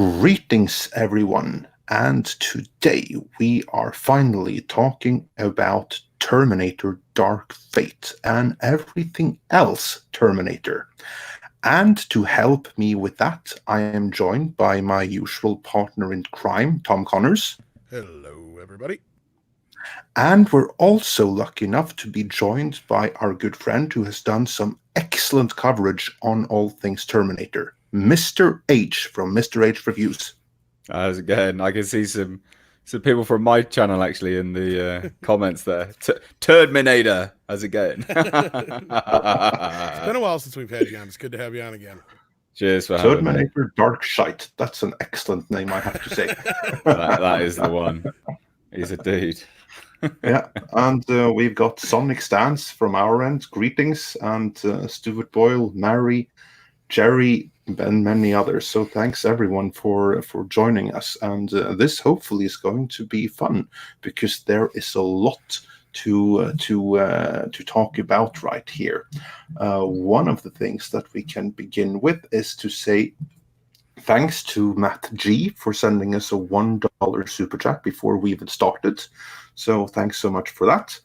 Greetings, everyone, and today we are finally talking about Terminator Dark Fate and everything else Terminator. And to help me with that, I am joined by my usual partner in crime, Tom Connors. Hello, everybody. And we're also lucky enough to be joined by our good friend who has done some excellent coverage on all things Terminator, Mr. H from Mr. H Reviews. How's it going? I can see some people from my channel actually in the comments there. Terminator, how's it going? It's been a while since we've had you on. It's good to have you on again. Cheers for having me. Terminator Dark Fate. That's an excellent name, I have to say. that is the one. He's a dude. Yeah, and we've got Sonic Stance from our end. Greetings, and Stuart Boyle, Mary, Jerry, and many others. So thanks everyone for joining us. And this hopefully is going to be fun because there is a lot to talk about right here. One of the things that we can begin with is to say thanks to Matt G for sending us a $1 super chat before we even started. So thanks so much for that.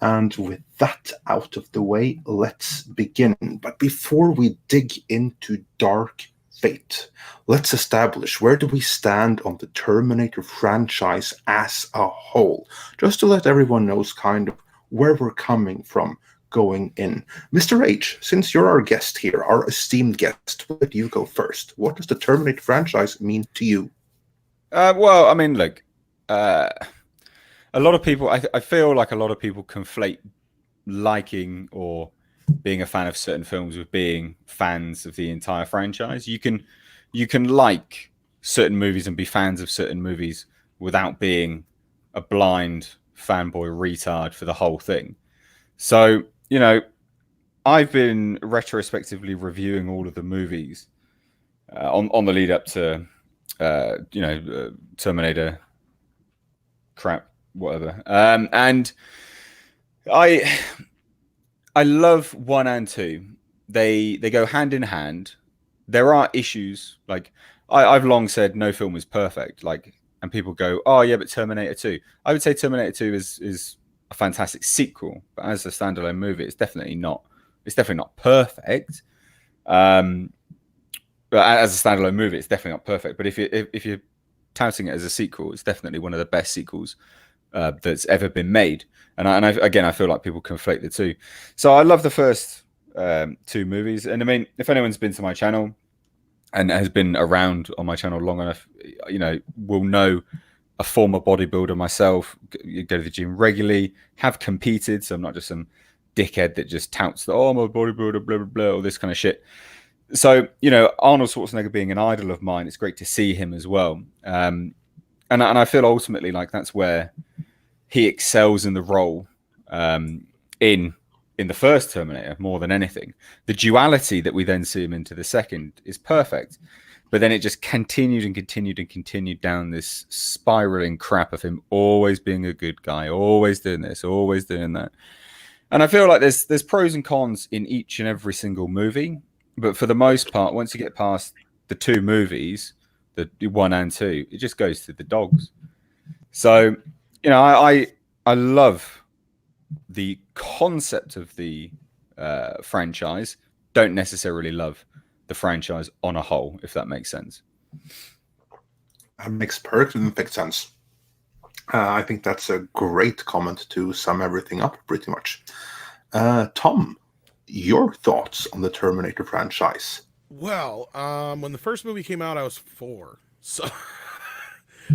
And with that out of the way, let's begin. But before we dig into Dark Fate, let's establish where do we stand on the Terminator franchise as a whole, just to let everyone know kind of where we're coming from going in. Mr. H, since you're our guest here, our esteemed guest, let you go first. What does the Terminator franchise mean to you? Well, I mean, look, a lot of people, I feel like a lot of people conflate liking or being a fan of certain films with being fans of the entire franchise. You can like certain movies and be fans of certain movies without being a blind fanboy retard for the whole thing. So, you know, I've been retrospectively reviewing all of the movies on the lead up to, Terminator crap, whatever. And I love 1 and 2. They go hand in hand. There are issues. Like I've long said no film is perfect. Like, and people go, oh yeah, but Terminator 2. I would say Terminator 2 is a fantastic sequel, but as a standalone movie, it's definitely not perfect. But as a standalone movie, it's definitely not perfect. But if you're touting it as a sequel, it's definitely one of the best sequels that's ever been made. And I feel like people conflate the two. So I love the first 2 movies. And I mean, if anyone's been to my channel and has been around on my channel long enough, will know a former bodybuilder myself, go to the gym regularly, have competed. So I'm not just some dickhead that just touts that, oh, I'm a bodybuilder, blah, blah, blah, all this kind of shit. So, Arnold Schwarzenegger being an idol of mine, it's great to see him as well. And I feel ultimately like that's where he excels in the role in the first Terminator more than anything. The duality that we then see him into the second is perfect. But then it just continued down this spiraling crap of him always being a good guy, always doing this, always doing that. And I feel like there's pros and cons in each and every single movie. But for the most part, once you get past the 2 movies, the 1 and 2, it just goes to the dogs. So, I love the concept of the franchise. Don't necessarily love the franchise on a whole, if that makes sense. That makes perfect sense. I think that's a great comment to sum everything up, pretty much. Tom, your thoughts on the Terminator franchise? Well, when the first movie came out, I was 4. So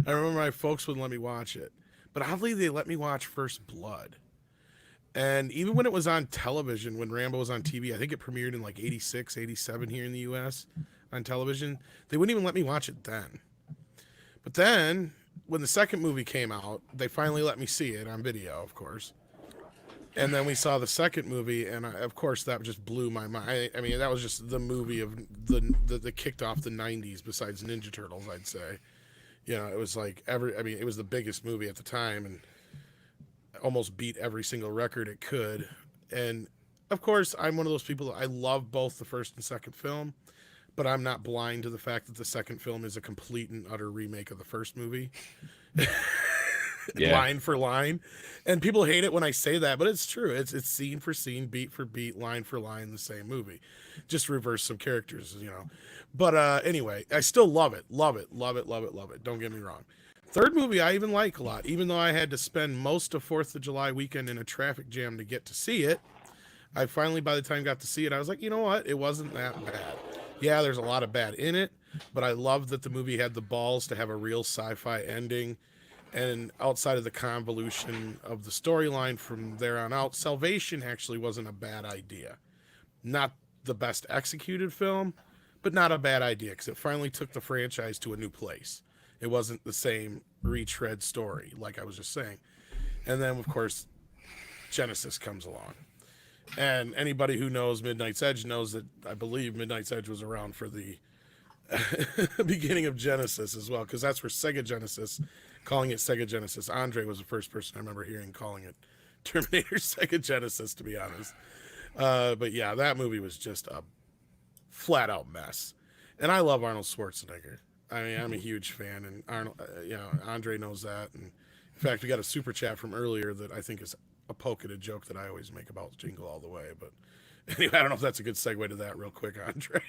I remember my folks wouldn't let me watch it. But oddly, they let me watch First Blood. And even when it was on television, when Rambo was on TV, I think it premiered in like 86, 87 here in the U.S. on television, they wouldn't even let me watch it then. But then, when the second movie came out, they finally let me see it on video, of course. And then we saw the second movie, and of course that just blew my mind. I mean, that was just the movie of that kicked off the 90s besides Ninja Turtles, I'd say. It was like it was the biggest movie at the time and almost beat every single record it could. And of course, I'm one of those people that I love both the first and second film, but I'm not blind to the fact that the second film is a complete and utter remake of the first movie. Yeah. Line for line. And people hate it when I say that, but it's true. It's scene for scene, beat for beat, line for line, the same movie. Just reverse some characters, you know. But anyway, I still love it. Love it. Love it. Love it. Love it. Don't get me wrong. Third movie I even like a lot, even though I had to spend most of 4th of July weekend in a traffic jam to get to see it. I finally, by the time I got to see it, I was like, you know what? It wasn't that bad. Yeah, there's a lot of bad in it, but I loved that the movie had the balls to have a real sci-fi ending. And outside of the convolution of the storyline from there on out, Salvation actually wasn't a bad idea. Not the best executed film, but not a bad idea because it finally took the franchise to a new place. It wasn't the same retread story, like I was just saying. And then, of course, Genesis comes along. And anybody who knows Midnight's Edge knows that I believe Midnight's Edge was around for the beginning of Genesis as well, because that's where Sega Genesis, calling it Sega Genesis. Andre was the first person I remember hearing calling it Terminator Sega Genesis, to be honest. But yeah, that movie was just a flat out mess. And I love Arnold Schwarzenegger. I mean, I'm a huge fan, and Arnold, Andre knows that. And in fact, we got a super chat from earlier that I think is a poke at a joke that I always make about Jingle All the Way. But anyway, I don't know if that's a good segue to that real quick, Andre.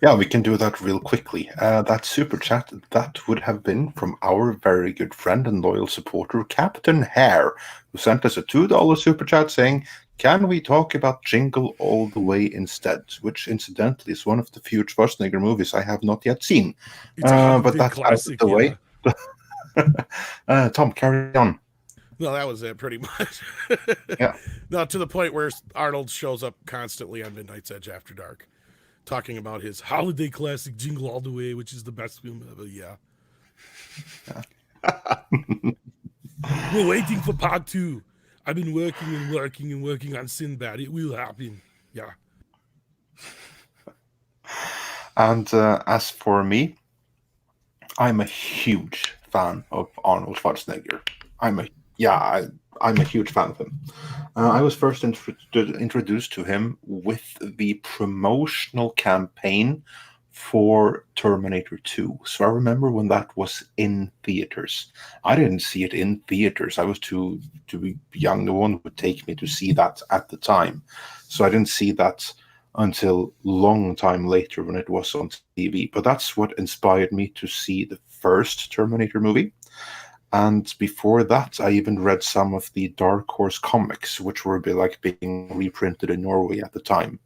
Yeah, we can do that real quickly. That super chat, that would have been from our very good friend and loyal supporter, Captain Hare, who sent us a $2 super chat saying, can we talk about Jingle All the Way instead? Which, incidentally, is one of the few Schwarzenegger movies I have not yet seen. But that's classic, out of the way. Tom, carry on. No, that was it, pretty much. Yeah. No, to the point where Arnold shows up constantly on Midnight's Edge After Dark, talking about his holiday classic Jingle All the Way, which is the best film ever. Yeah. We're waiting for part 2. I've been working and working and working on Sinbad. It will happen. Yeah. And as for me, I'm a huge fan of Arnold Schwarzenegger. I'm a huge fan of him. I was first introduced to him with the promotional campaign for Terminator 2. So I remember when that was in theaters. I didn't see it in theaters. I was too young. No one would take me to see that at the time. So I didn't see that until long time later when it was on TV. But that's what inspired me to see the first Terminator movie. And before that, I even read some of the Dark Horse comics, which were being reprinted in Norway at the time.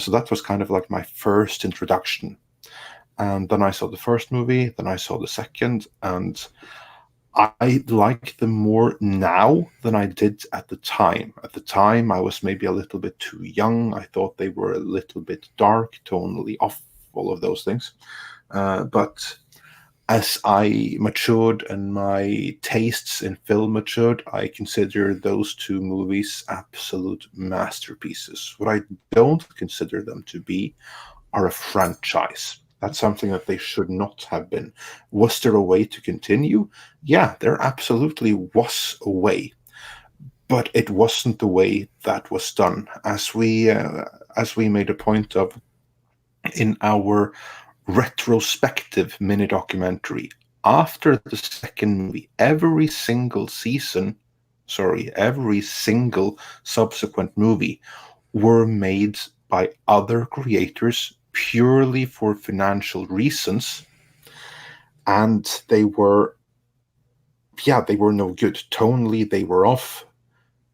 So that was kind of like my first introduction. And then I saw the first movie, then I saw the second, and I like them more now than I did at the time. At the time, I was maybe a little bit too young. I thought they were a little bit dark, tonally off, all of those things. But as I matured and my tastes in film matured, I consider those two movies absolute masterpieces. What I don't consider them to be are a franchise. That's something that they should not have been. Was there a way to continue? Yeah, there absolutely was a way. But it wasn't the way that was done. As we made a point of in our retrospective mini documentary, after the second movie, every single subsequent movie were made by other creators purely for financial reasons, and they were no good. Tonally, they were off.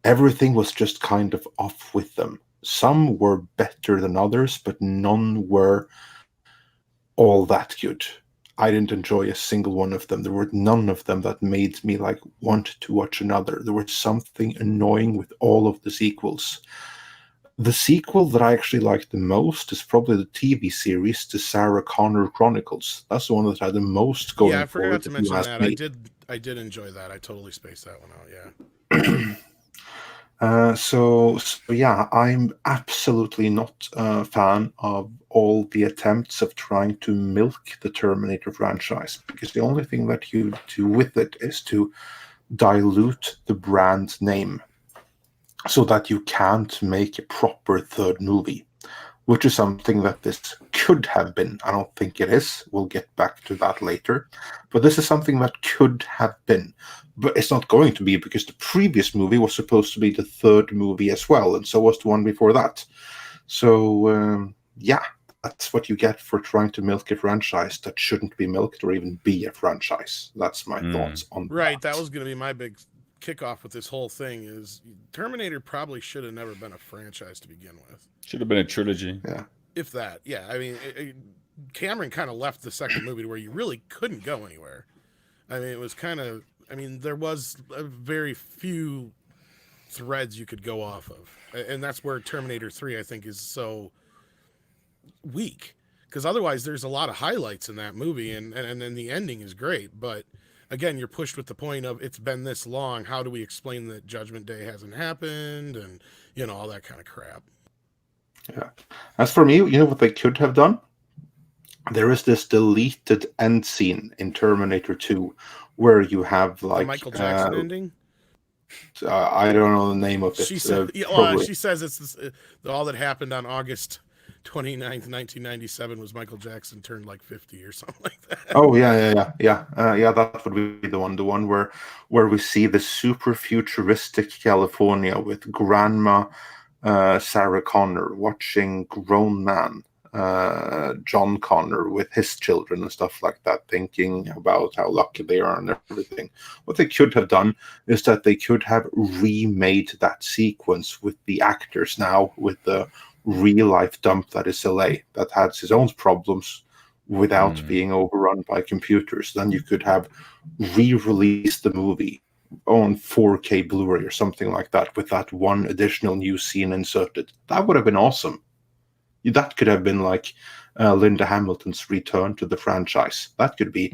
Everything was just kind of off with them. Some were better than others, but none were all that good. I didn't enjoy a single one of them. There were none of them that made me want to watch another. There was something annoying with all of the sequels. The sequel that I actually liked the most is probably the TV series, The Sarah Connor Chronicles. That's the one that had the most going. Yeah, I forgot to mention that. Me. I did enjoy that. I totally spaced that one out. Yeah. So yeah, I'm absolutely not a fan of all the attempts of trying to milk the Terminator franchise, because the only thing that you do with it is to dilute the brand name so that you can't make a proper third movie, which is something that this could have been. I don't think it is. We'll get back to that later. But this is something that could have been. But it's not going to be, because the previous movie was supposed to be the third movie as well, and so was the one before that. So, yeah, that's what you get for trying to milk a franchise that shouldn't be milked or even be a franchise. That's my thoughts on Right, that was going to be my big kickoff with this whole thing, is Terminator probably should have never been a franchise to begin with. Should have been a trilogy. Yeah. If that, yeah. I mean, Cameron kind of left the second movie to where you really couldn't go anywhere. I mean, it was kind of, I mean, there was a very few threads you could go off of. And that's where Terminator 3, I think, is so weak. Because otherwise, there's a lot of highlights in that movie, and then the ending is great. But again, you're pushed with the point of, it's been this long. How do we explain that Judgment Day hasn't happened? And, you know, all that kind of crap. Yeah. As for me, you know what they could have done? There is this deleted end scene in Terminator 2 where you have like the Michael Jackson ending. I don't know the name of it. She says it's this, all that happened on August 29th, 1997 was Michael Jackson turned like 50 or something like that. Oh yeah. That would be the one where we see the super futuristic California with Grandma Sarah Connor watching grown man John Connor with his children and stuff like that, thinking about how lucky they are and everything. What they could have done is that they could have remade that sequence with the actors now, with the real life dump that is LA, that has its own problems without being overrun by computers. Then you could have re-released the movie on 4K Blu-ray or something like that, with that one additional new scene inserted. That would have been awesome. That could have been like Linda Hamilton's return to the franchise. That could be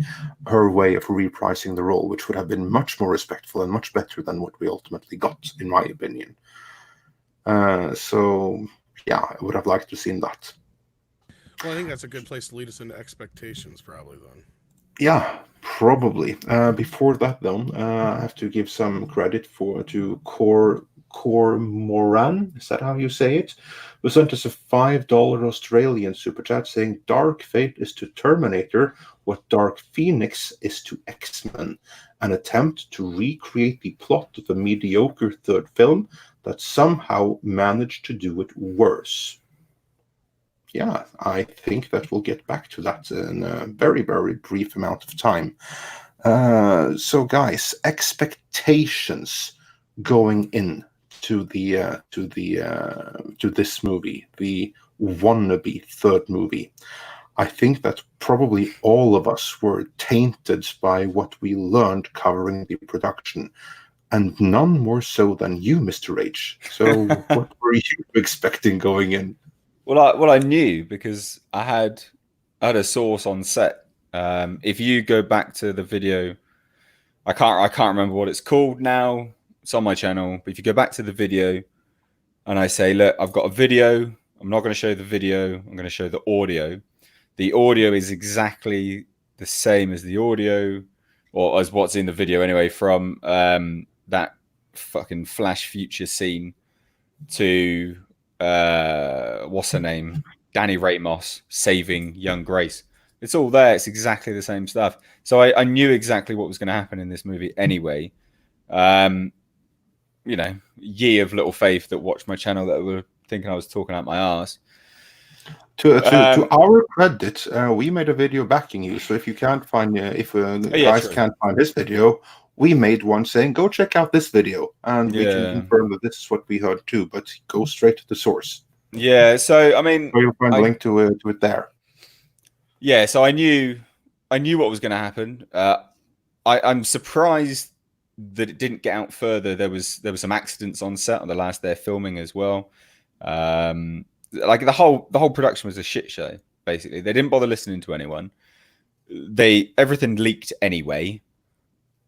her way of reprising the role, which would have been much more respectful and much better than what we ultimately got, in my opinion. So, yeah, I would have liked to have seen that. Well, I think that's a good place to lead us into expectations, probably, then. Yeah, probably. Before that, though, I have to give some credit to Cor Moran. Is that how you say it? Who sent us a $5 Australian super chat saying, Dark Fate is to Terminator what Dark Phoenix is to X-Men. An attempt to recreate the plot of a mediocre third film that somehow managed to do it worse. Yeah, I think that we'll get back to that in a very, very brief amount of time. So, guys, expectations going in to this movie, the wannabe third movie. I think that probably all of us were tainted by what we learned covering the production, and none more so than you, Mr. H. So, what were you expecting going in? Well, I knew, because I had a source on set. If you go back to the video, I can't remember what it's called now. It's on my channel. But if you go back to the video, and I say, look, I've got a video. I'm not going to show the video. I'm going to show the audio. The audio is exactly the same as the audio, or as what's in the video anyway, from that fucking Flash Future scene to what's her name? Danny Ramos saving young Grace. It's all there. It's exactly the same stuff. So I knew exactly what was going to happen in this movie anyway. You know, ye of little faith that watched my channel that were thinking I was talking out my arse. To our credit, we made a video backing you. So if you can't find, guys can't find this video, we made one saying, go check out this video. And we can confirm that this is what we heard too, but go straight to the source. Yeah, so, I mean... So you'll find a link to it there. Yeah, so I knew what was going to happen. I'm surprised that it didn't get out further. There was some accidents on set on the last day of filming as well. Like the whole production was a shit show, basically. They didn't bother listening to anyone. Everything leaked anyway.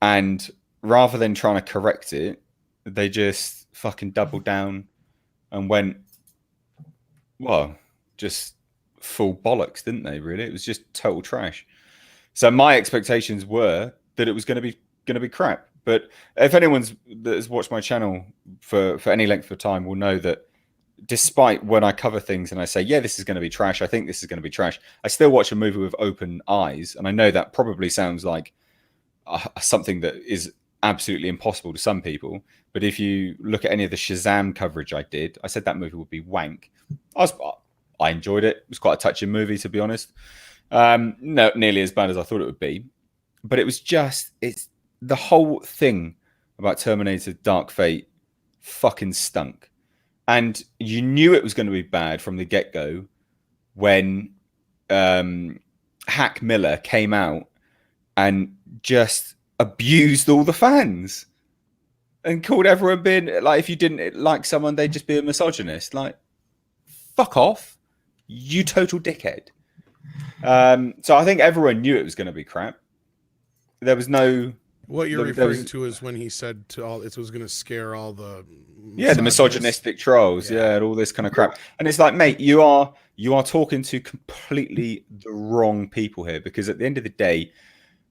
And rather than trying to correct it, they just fucking doubled down and went, well, just full bollocks, didn't they, really? It was just total trash. So my expectations were that it was going to be crap. But if anyone that has watched my channel for any length of time will know that despite when I cover things and I say, yeah, this is going to be trash, I think this is going to be trash, I still watch a movie with open eyes. And I know that probably sounds like something that is absolutely impossible to some people. But if you look at any of the Shazam coverage I did, I said that movie would be wank. I enjoyed it. It was quite a touching movie, to be honest. Not nearly as bad as I thought it would be. But it's the whole thing about Terminator Dark Fate fucking stunk. And you knew it was going to be bad from the get-go when Hack Miller came out and just abused all the fans and called everyone being like, if you didn't like someone, they'd just be a misogynist. Like, fuck off, you total dickhead. So I think everyone knew it was going to be crap. There was no... What you're referring to is when he said it was going to scare all the the misogynistic trolls, and all this kind of crap. And it's like, mate, you are talking to completely the wrong people here, because at the end of the day,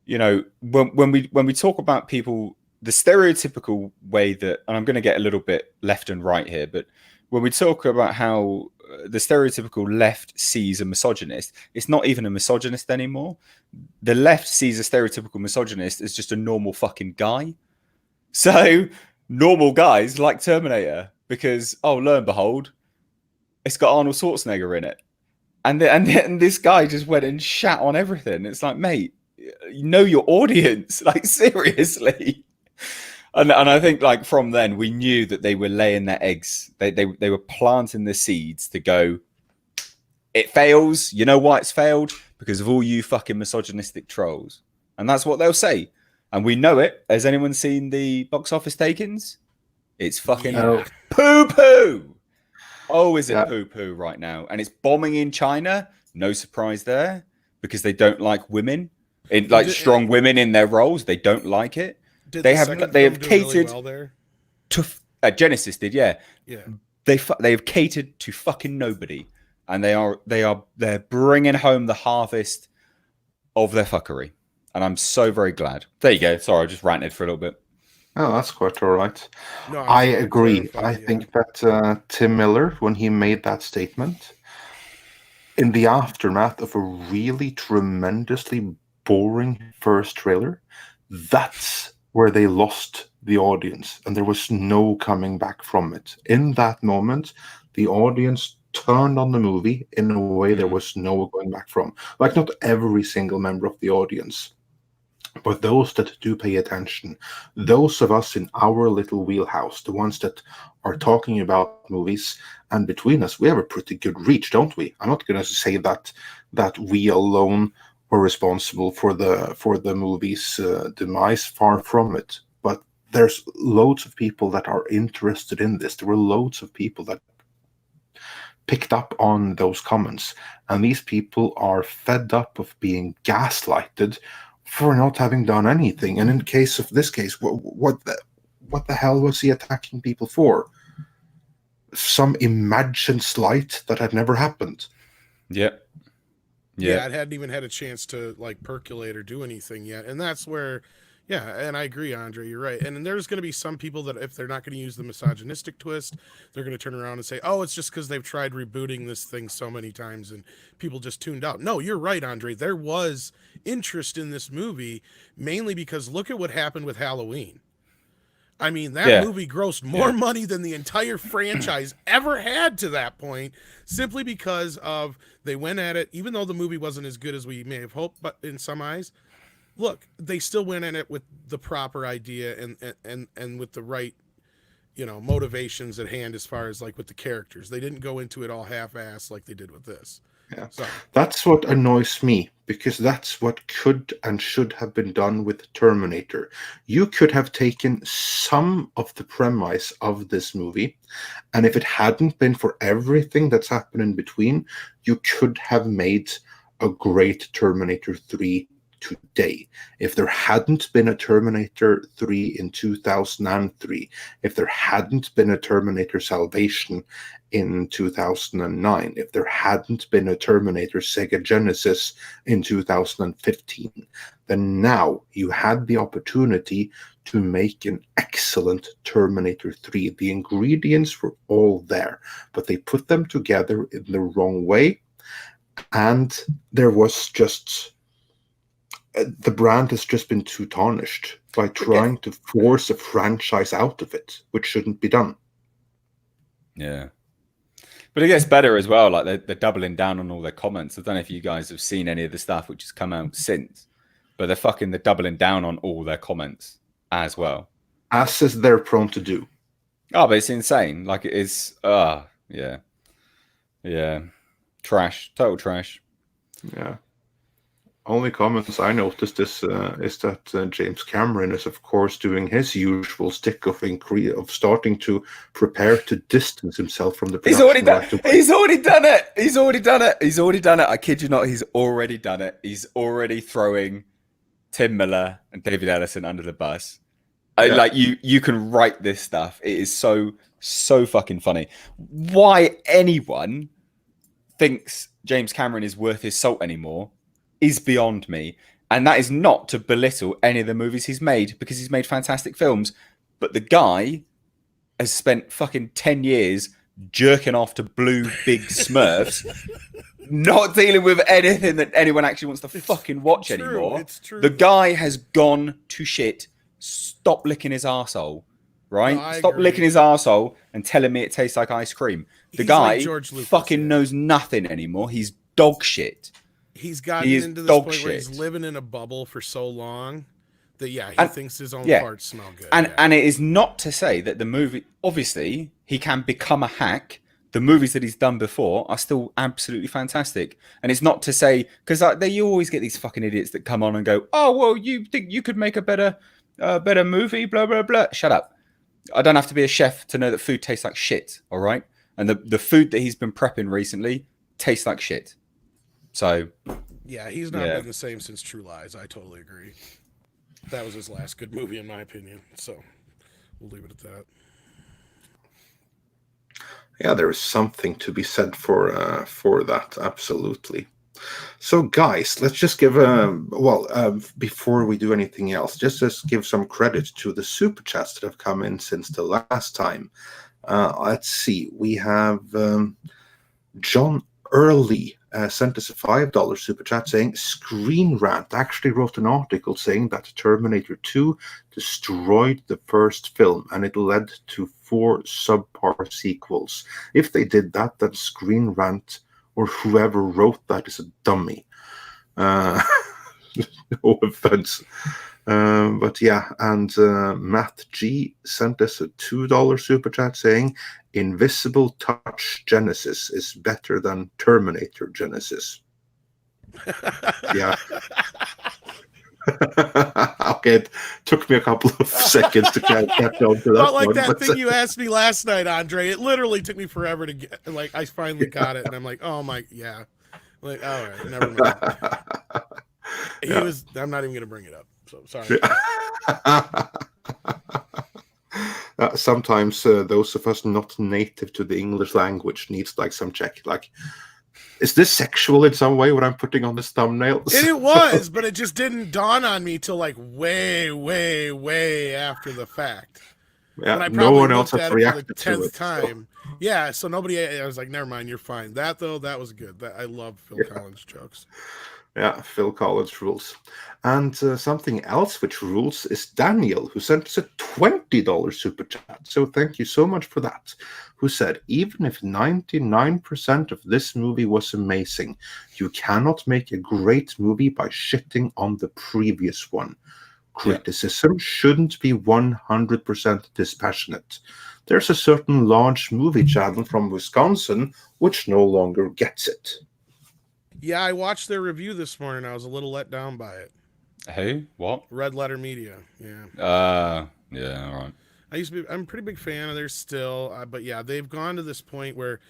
you know, when we talk about people, the stereotypical way that, and I'm going to get a little bit left and right here, but when we talk about how the stereotypical left sees a misogynist, it's not even a misogynist anymore. The left sees a stereotypical misogynist as just a normal fucking guy. So normal guys like Terminator because, oh, lo and behold, it's got Arnold Schwarzenegger in it. And this guy just went and shat on everything. It's like, mate, you know your audience, like, seriously. And I think, like, from then we knew that they were laying their eggs. They were planting the seeds to go, it fails. You know why it's failed? Because of all you fucking misogynistic trolls. And that's what they'll say. And we know it. Has anyone seen the box office takings? It's fucking poo-poo. Oh, is it poo-poo right now? And it's bombing in China. No surprise there. Because they don't like women. Strong women in their roles. They don't like it. They have catered really well there? To Genesis did, yeah. They have catered to fucking nobody, and they're bringing home the harvest of their fuckery, and I'm so very glad. There you go. Sorry, I just ranted for a little bit. Oh, that's quite all right. No, I agree. I think that Tim Miller, when he made that statement, in the aftermath of a really tremendously boring first trailer, that's where they lost the audience, and there was no coming back from it. In that moment, the audience turned on the movie in a way there was no going back from. Like, not every single member of the audience, but those that do pay attention, those of us in our little wheelhouse, the ones that are talking about movies, and between us, we have a pretty good reach, don't we? I'm not going to say that we alone were responsible for the movie's demise. Far from it. But there's loads of people that are interested in this. There were loads of people that picked up on those comments, and these people are fed up of being gaslighted for not having done anything. And in this case, what the hell was he attacking people for? Some imagined slight that had never happened. Yeah, it hadn't even had a chance to, like, percolate or do anything yet. And that's where, and I agree, Andre, you're right. And there's going to be some people that, if they're not going to use the misogynistic twist, they're going to turn around and say, oh, it's just because they've tried rebooting this thing so many times and people just tuned out. No, you're right, Andre. There was interest in this movie, mainly because look at what happened with Halloween. I mean, that movie grossed more money than the entire franchise ever had to that point, simply because of they went at it, even though the movie wasn't as good as we may have hoped, but in some eyes, look, they still went at it with the proper idea and with the right, motivations at hand as far as, like, with the characters. They didn't go into it all half-assed like they did with this. Yeah. So that's what annoys me, because that's what could and should have been done with Terminator. You could have taken some of the premise of this movie, and if it hadn't been for everything that's happened in between, you could have made a great Terminator 3 today. If there hadn't been a Terminator 3 in 2003, if there hadn't been a Terminator Salvation in 2009, if there hadn't been a Terminator Sega Genesis in 2015, then now you had the opportunity to make an excellent Terminator 3. The ingredients were all there, but they put them together in the wrong way, and there was just the brand has just been too tarnished by trying to force a franchise out of it, which shouldn't be done. Yeah. But it gets better as well. Like they're doubling down on all their comments. I don't know if you guys have seen any of the stuff which has come out since, but they're doubling down on all their comments as well. As is they're prone to do. Oh, but it's insane. Like it is. Yeah. Trash. Total trash. Yeah. Only comments I noticed is that James Cameron is, of course, doing his usual stick of starting to prepare to distance himself from the production. He's already done it. I kid you not. He's already done it. He's already throwing Tim Miller and David Ellison under the bus. Yeah. Like you can write this stuff. It is so fucking funny. Why anyone thinks James Cameron is worth his salt anymore is beyond me. And that is not to belittle any of the movies he's made, because he's made fantastic films. But the guy has spent fucking 10 years jerking off to blue big Smurfs, not dealing with anything that anyone actually wants to fucking watch anymore. It's true. The guy has gone to shit. Stop licking his arsehole, right? No, Stop agree. licking his arsehole and telling me it tastes like ice cream. The He's guy like George Lucas, fucking knows nothing anymore. He's dog shit. He's gotten He is into this dog point where he's shit. living in a bubble for so long that he thinks his own farts smell good. And it is not to say that the movie, obviously, he can become a hack. The movies that he's done before are still absolutely fantastic. And it's not to say, because you always get these fucking idiots that come on and go, oh, well, you think you could make a better movie, blah, blah, blah. Shut up. I don't have to be a chef to know that food tastes like shit, all right? And the food that he's been prepping recently tastes like shit. So, yeah, he's not been the same since True Lies. I totally agree. That was his last good movie, in my opinion. So we'll leave it at that. Yeah, there is something to be said for that. Absolutely. So, guys, let's just give before we do anything else, just give some credit to the super chats that have come in since the last time. Let's see. We have John Early sent us a $5 super chat saying, Screen Rant actually wrote an article saying that Terminator 2 destroyed the first film and it led to 4 subpar sequels. If they did that, then Screen Rant or whoever wrote that is a dummy. No offense. But yeah, and Matt G sent us a $2 super chat saying Invisible Touch Genesis is better than Terminator Genesis. Yeah. Okay, it took me a couple of seconds to catch on to that. Not like one, that but thing you asked me last night, Andre. It literally took me forever to get. Like, I finally got it, and I'm like, oh my, yeah. Like, all right, never mind. I'm not even gonna bring it up. So sorry. Sometimes those of us not native to the English language needs like some check. Like, is this sexual in some way? What I'm putting on this thumbnail? And it was, but it just didn't dawn on me till like way after the fact. Yeah, and I no one else has reacted for the to 10th it. time. Yeah, so nobody. I was like, never mind, you're fine. That was good. I love Phil Collins jokes. Yeah, Phil Collins rules. And something else which rules is Daniel, who sent us a $20 super chat. So thank you so much for that. Who said, even if 99% of this movie was amazing, you cannot make a great movie by shitting on the previous one. Criticism shouldn't be 100% dispassionate. There's a certain large movie channel from Wisconsin which no longer gets it. Yeah, I watched their review this morning. I was a little let down by it. Who? What? Red Letter Media. Yeah. Yeah, all right. I'm a pretty big fan of theirs still, but yeah, they've gone to this point where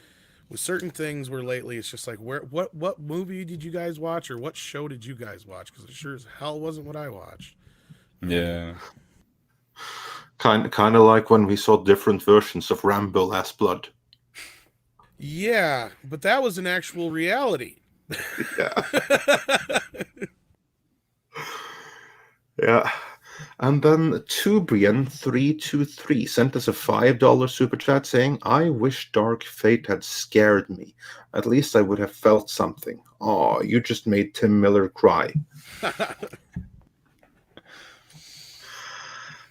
with certain things where lately it's just like, what movie did you guys watch, or what show did you guys watch? Because it sure as hell wasn't what I watched. Yeah. Kind of like when we saw different versions of Rambo: Last Blood. Yeah, but that was an actual reality. Yeah. Yeah. And then Tubrian323 sent us a $5 super chat saying, I wish Dark Fate had scared me. At least I would have felt something. Aw, you just made Tim Miller cry.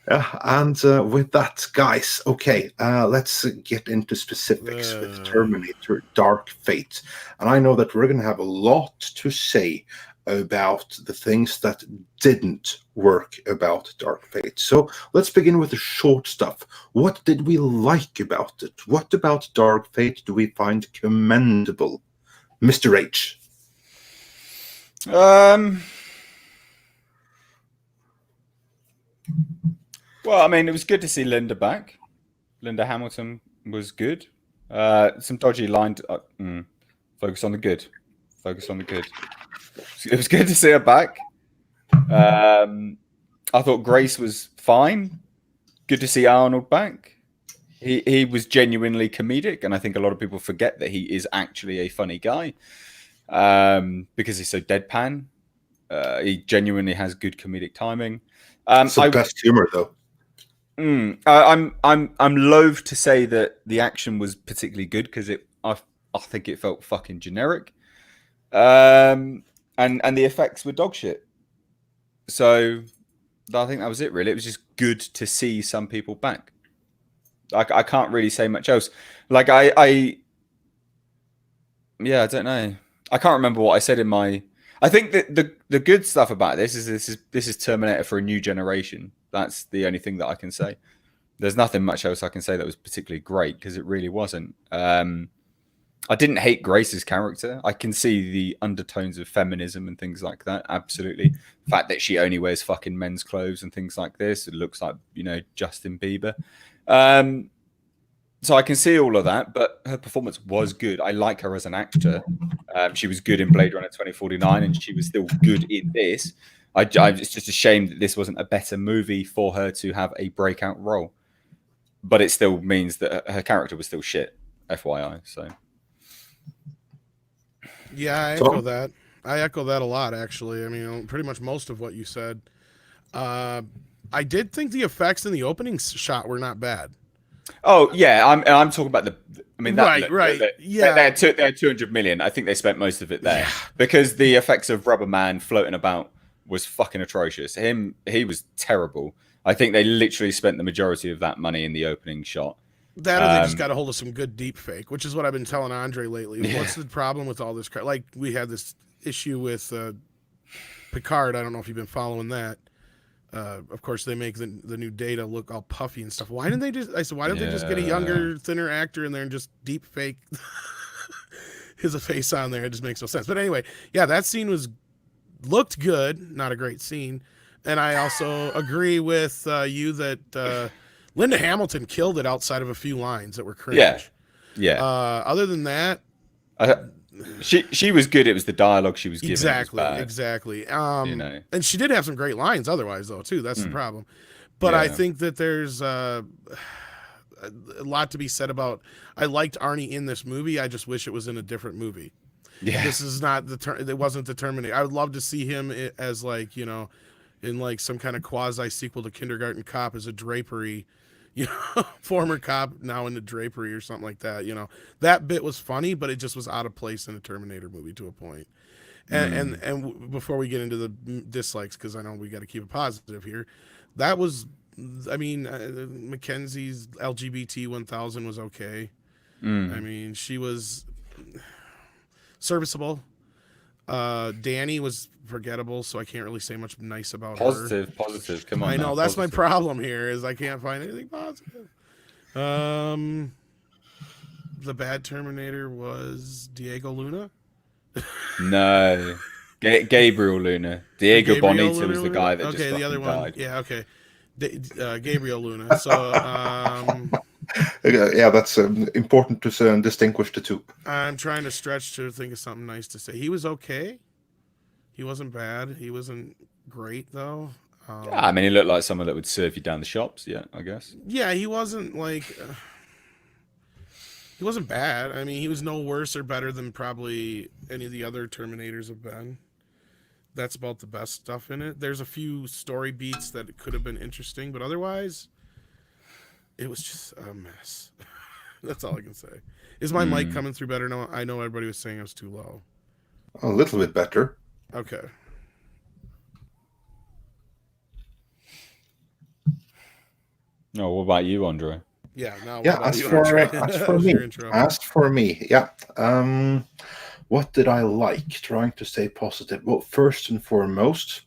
Yeah, and with that, guys, okay, let's get into specifics with Terminator Dark Fate. And I know that we're going to have a lot to say about the things that didn't work about Dark Fate. So let's begin with the short stuff. What did we like about it? What about Dark Fate do we find commendable? Mr. H. Well, I mean, it was good to see Linda back. Linda Hamilton was good. Some dodgy line. Focus on the good. Focus on the good. It was good to see her back. I thought Grace was fine. Good to see Arnold back. He was genuinely comedic, and I think a lot of people forget that he is actually a funny guy because he's so deadpan. He genuinely has good comedic timing. It's the best humor, though. I'm loath to say that the action was particularly good because I think it felt fucking generic, and the effects were dog shit. So I think that was it. Really, it was just good to see some people back. I can't really say much else. Like I don't know. I can't remember what I said in my. I think that the good stuff about this is Terminator for a new generation. That's the only thing that I can say. There's nothing much else I can say that was particularly great because it really wasn't. I didn't hate Grace's character. I can see the undertones of feminism and things like that. Absolutely. The fact that she only wears fucking men's clothes and things like this. It looks like, Justin Bieber. So I can see all of that, but her performance was good. I like her as an actor. She was good in Blade Runner 2049, and she was still good in this. It's just a shame that this wasn't a better movie for her to have a breakout role. But it still means that her character was still shit, FYI. So, yeah, I echo that. I echo that a lot, actually. I mean, pretty much most of what you said. I did think the effects in the opening shot were not bad. Oh yeah, I'm talking about right. Yeah, they had 200 million. I think they spent most of it there because the effects of Rubber Man floating about was fucking atrocious. He was terrible. I think they literally spent the majority of that money in the opening shot. That or they just got a hold of some good deep fake, which is what I've been telling Andre lately. Yeah. What's the problem with all this crap? Like we had this issue with Picard. I don't know if you've been following that. Of course, they make the new Data look all puffy and stuff. Why didn't they just? I said, why don't they just get a younger, thinner actor in there and just deep fake his face on there? It just makes no sense. But anyway, yeah, that scene looked good. Not a great scene. And I also agree with you that Linda Hamilton killed it outside of a few lines that were cringe. Yeah. Other than that, she was good. It was the dialogue she was giving. Exactly. And she did have some great lines otherwise, though, too. That's the problem. But I think that there's a lot to be said about. I liked Arnie in this movie. I just wish it was in a different movie. Yeah. This is not it wasn't the Terminator. I would love to see him as in like some kind of quasi sequel to Kindergarten Cop as a drapery, former cop now in the drapery or something like that. That bit was funny, but it just was out of place in a Terminator movie to a point. And before we get into the dislikes, because I know we got to keep it positive here, that was, Mackenzie's LGBT 1000 was okay. I mean, she was serviceable. Danny was forgettable, so I can't really say much nice about her. Positive. Come on. I know that's my problem here is I can't find anything positive. The bad Terminator was Diego Luna. No, Gabriel Luna. Diego Bonita was the guy that just the other one. died. Yeah, okay. Gabriel Luna. So Yeah, that's important to distinguish the two. I'm trying to stretch to think of something nice to say. He was okay. He wasn't bad. He wasn't great though. Yeah, I mean, he looked like someone that would serve you down the shops. Yeah, I guess. Yeah, he wasn't like he wasn't bad. I mean, he was no worse or better than probably any of the other Terminators have been. That's about the best stuff in it. There's a few story beats that could have been interesting, but otherwise, it was just a mess. That's all I can say. Is my mic coming through better now? I know everybody was saying I was too low. A little bit better. Okay. No, what about you, Andre? Yeah. Now. Yeah. As for me, yeah. What did I like? Trying to stay positive. Well, first and foremost,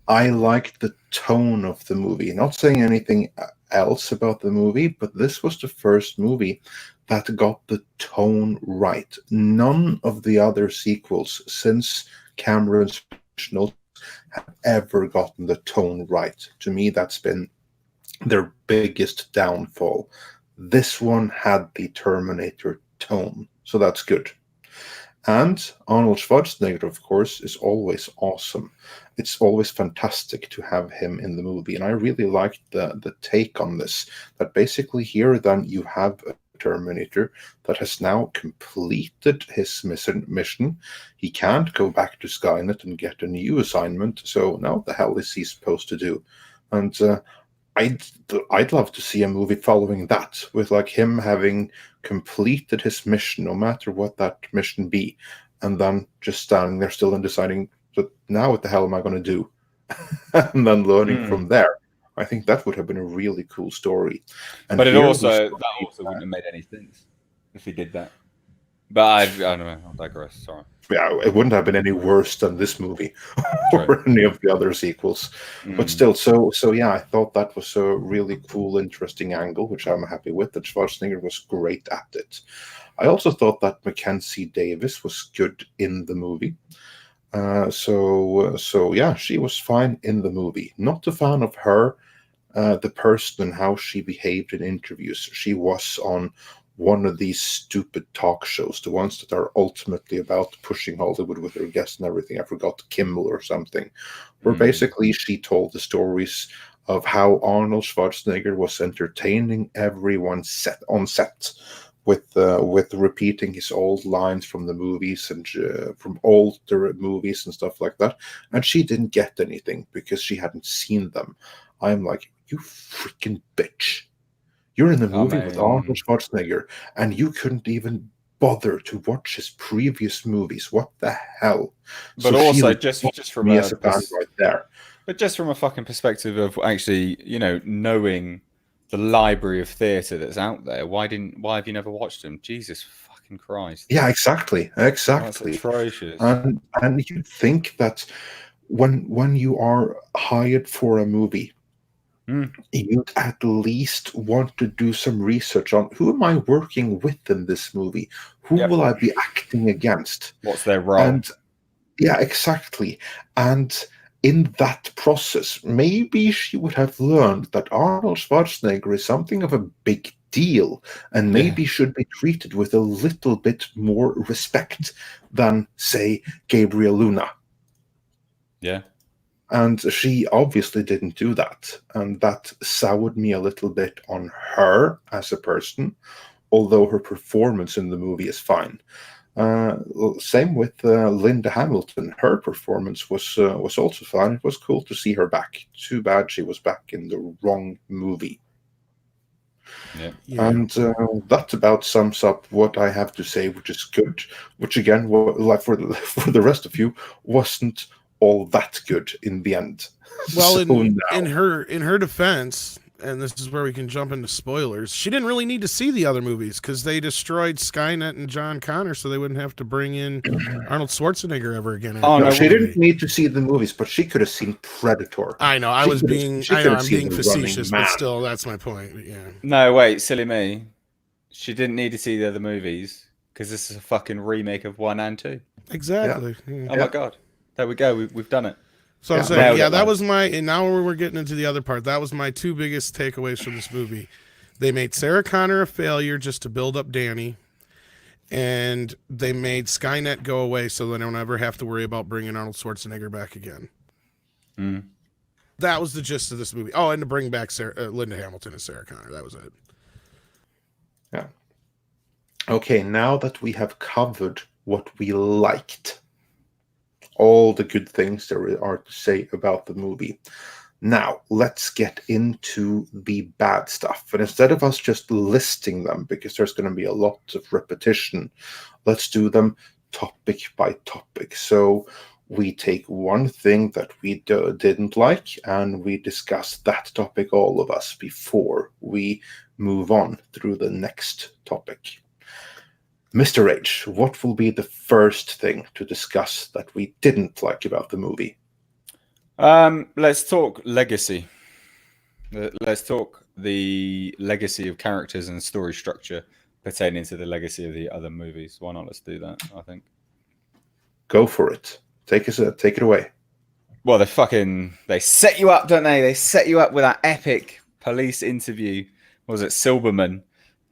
I liked the tone of the movie. Not saying anything else about the movie, but this was the first movie that got the tone right. None of the other sequels since Cameron's originals have ever gotten the tone right. To me, that's been their biggest downfall. This one had the Terminator tone, so that's good. And Arnold Schwarzenegger, of course, is always awesome. It's always fantastic to have him in the movie. And I really liked the take on this, that basically here then you have a Terminator that has now completed his mission. He can't go back to Skynet and get a new assignment. So now what the hell is he supposed to do? And I'd love to see a movie following that, with like him having completed his mission, no matter what that mission be, and then just standing there still and deciding, but now what the hell am I going to do? And then learning from there. I think that would have been a really cool story. And but that also wouldn't have made any sense if he did that. But I don't know. I'll digress. Sorry. Yeah, it wouldn't have been any worse than this movie or any of the other sequels. But still, so yeah, I thought that was a really cool, interesting angle, which I'm happy with. That Schwarzenegger was great at it. I also thought that Mackenzie Davis was good in the movie. So yeah, she was fine in the movie. Not a fan of her, the person and how she behaved in interviews. She was on one of these stupid talk shows, the ones that are ultimately about pushing Hollywood with their guests and everything. I forgot, Kimmel or something, where basically she told the stories of how Arnold Schwarzenegger was entertaining everyone on set with repeating his old lines from the movies and from older movies and stuff like that. And she didn't get anything because she hadn't seen them. I'm like, you freaking bitch. You're in the movie with Arnold Schwarzenegger, and you couldn't even bother to watch his previous movies. What the hell? But so also, just from me as a fan right there. But just from a fucking perspective of actually, knowing the library of theatre that's out there, why have you never watched them? Jesus fucking Christ! Yeah, exactly. That's atrocious. And you'd think that when you are hired for a movie, you'd at least want to do some research on who am I working with in this movie? Who will I be acting against? What's their role? And yeah, exactly. And in that process, maybe she would have learned that Arnold Schwarzenegger is something of a big deal and maybe should be treated with a little bit more respect than, say, Gabriel Luna. Yeah. And she obviously didn't do that. And that soured me a little bit on her as a person, although her performance in the movie is fine. Same with Linda Hamilton. Her performance was also fine. It was cool to see her back. Too bad she was back in the wrong movie. Yeah. And that about sums up what I have to say, which is good. Which again, like for the rest of you, wasn't all that good in the end. Well, in her defense, and this is where we can jump into spoilers, she didn't really need to see the other movies because they destroyed Skynet and John Connor, so they wouldn't have to bring in Arnold Schwarzenegger ever again. No, she didn't need to see the movies, but she could have seen Predator. I know, I'm being facetious, but still, that's my point. Yeah. No, wait, silly me. She didn't need to see the other movies because this is a fucking remake of 1 and 2. Exactly. Yeah. Oh my god. There we go. We've done it. So I'm saying, that was my, and now we're getting into the other part. That was my two biggest takeaways from this movie. They made Sarah Connor a failure just to build up Danny, and they made Skynet go away so they don't ever have to worry about bringing Arnold Schwarzenegger back again. Mm. That was the gist of this movie. Oh, and to bring back Linda Hamilton as Sarah Connor. That was it. Yeah. Okay, now that we have covered what we liked, all the good things there are to say about the movie, now let's get into the bad stuff. And instead of us just listing them, because there's going to be a lot of repetition, let's do them topic by topic. So we take one thing that we didn't like and we discuss that topic, all of us, before we move on through the next topic. Mr. H, what will be the first thing to discuss that we didn't like about the movie? Let's talk legacy. Let's talk the legacy of characters and story structure pertaining to the legacy of the other movies. Why not? Let's do that, I think. Go for it. Take it away. Well, they set you up, don't they? They set you up with that epic police interview. What was it, Silberman?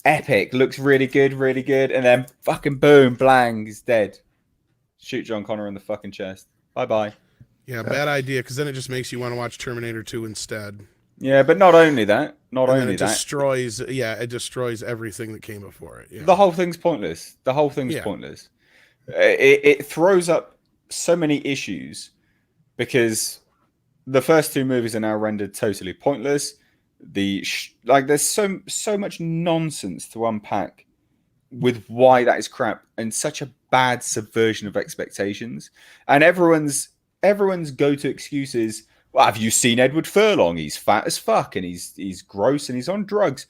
Epic. Looks really good, and then fucking boom, blang, he's dead. Shoot John Connor in the fucking chest. Bye-bye. Yeah, bad idea, because then it just makes you want to watch Terminator 2 instead. Yeah, but not only that. It destroys everything that came before it. Yeah. The whole thing's pointless. Pointless. It throws up so many issues because the first two movies are now rendered totally pointless. There's so much nonsense to unpack with why that is crap and such a bad subversion of expectations. And everyone's go-to excuse is, well, have you seen Edward Furlong? He's fat as fuck and he's gross and he's on drugs.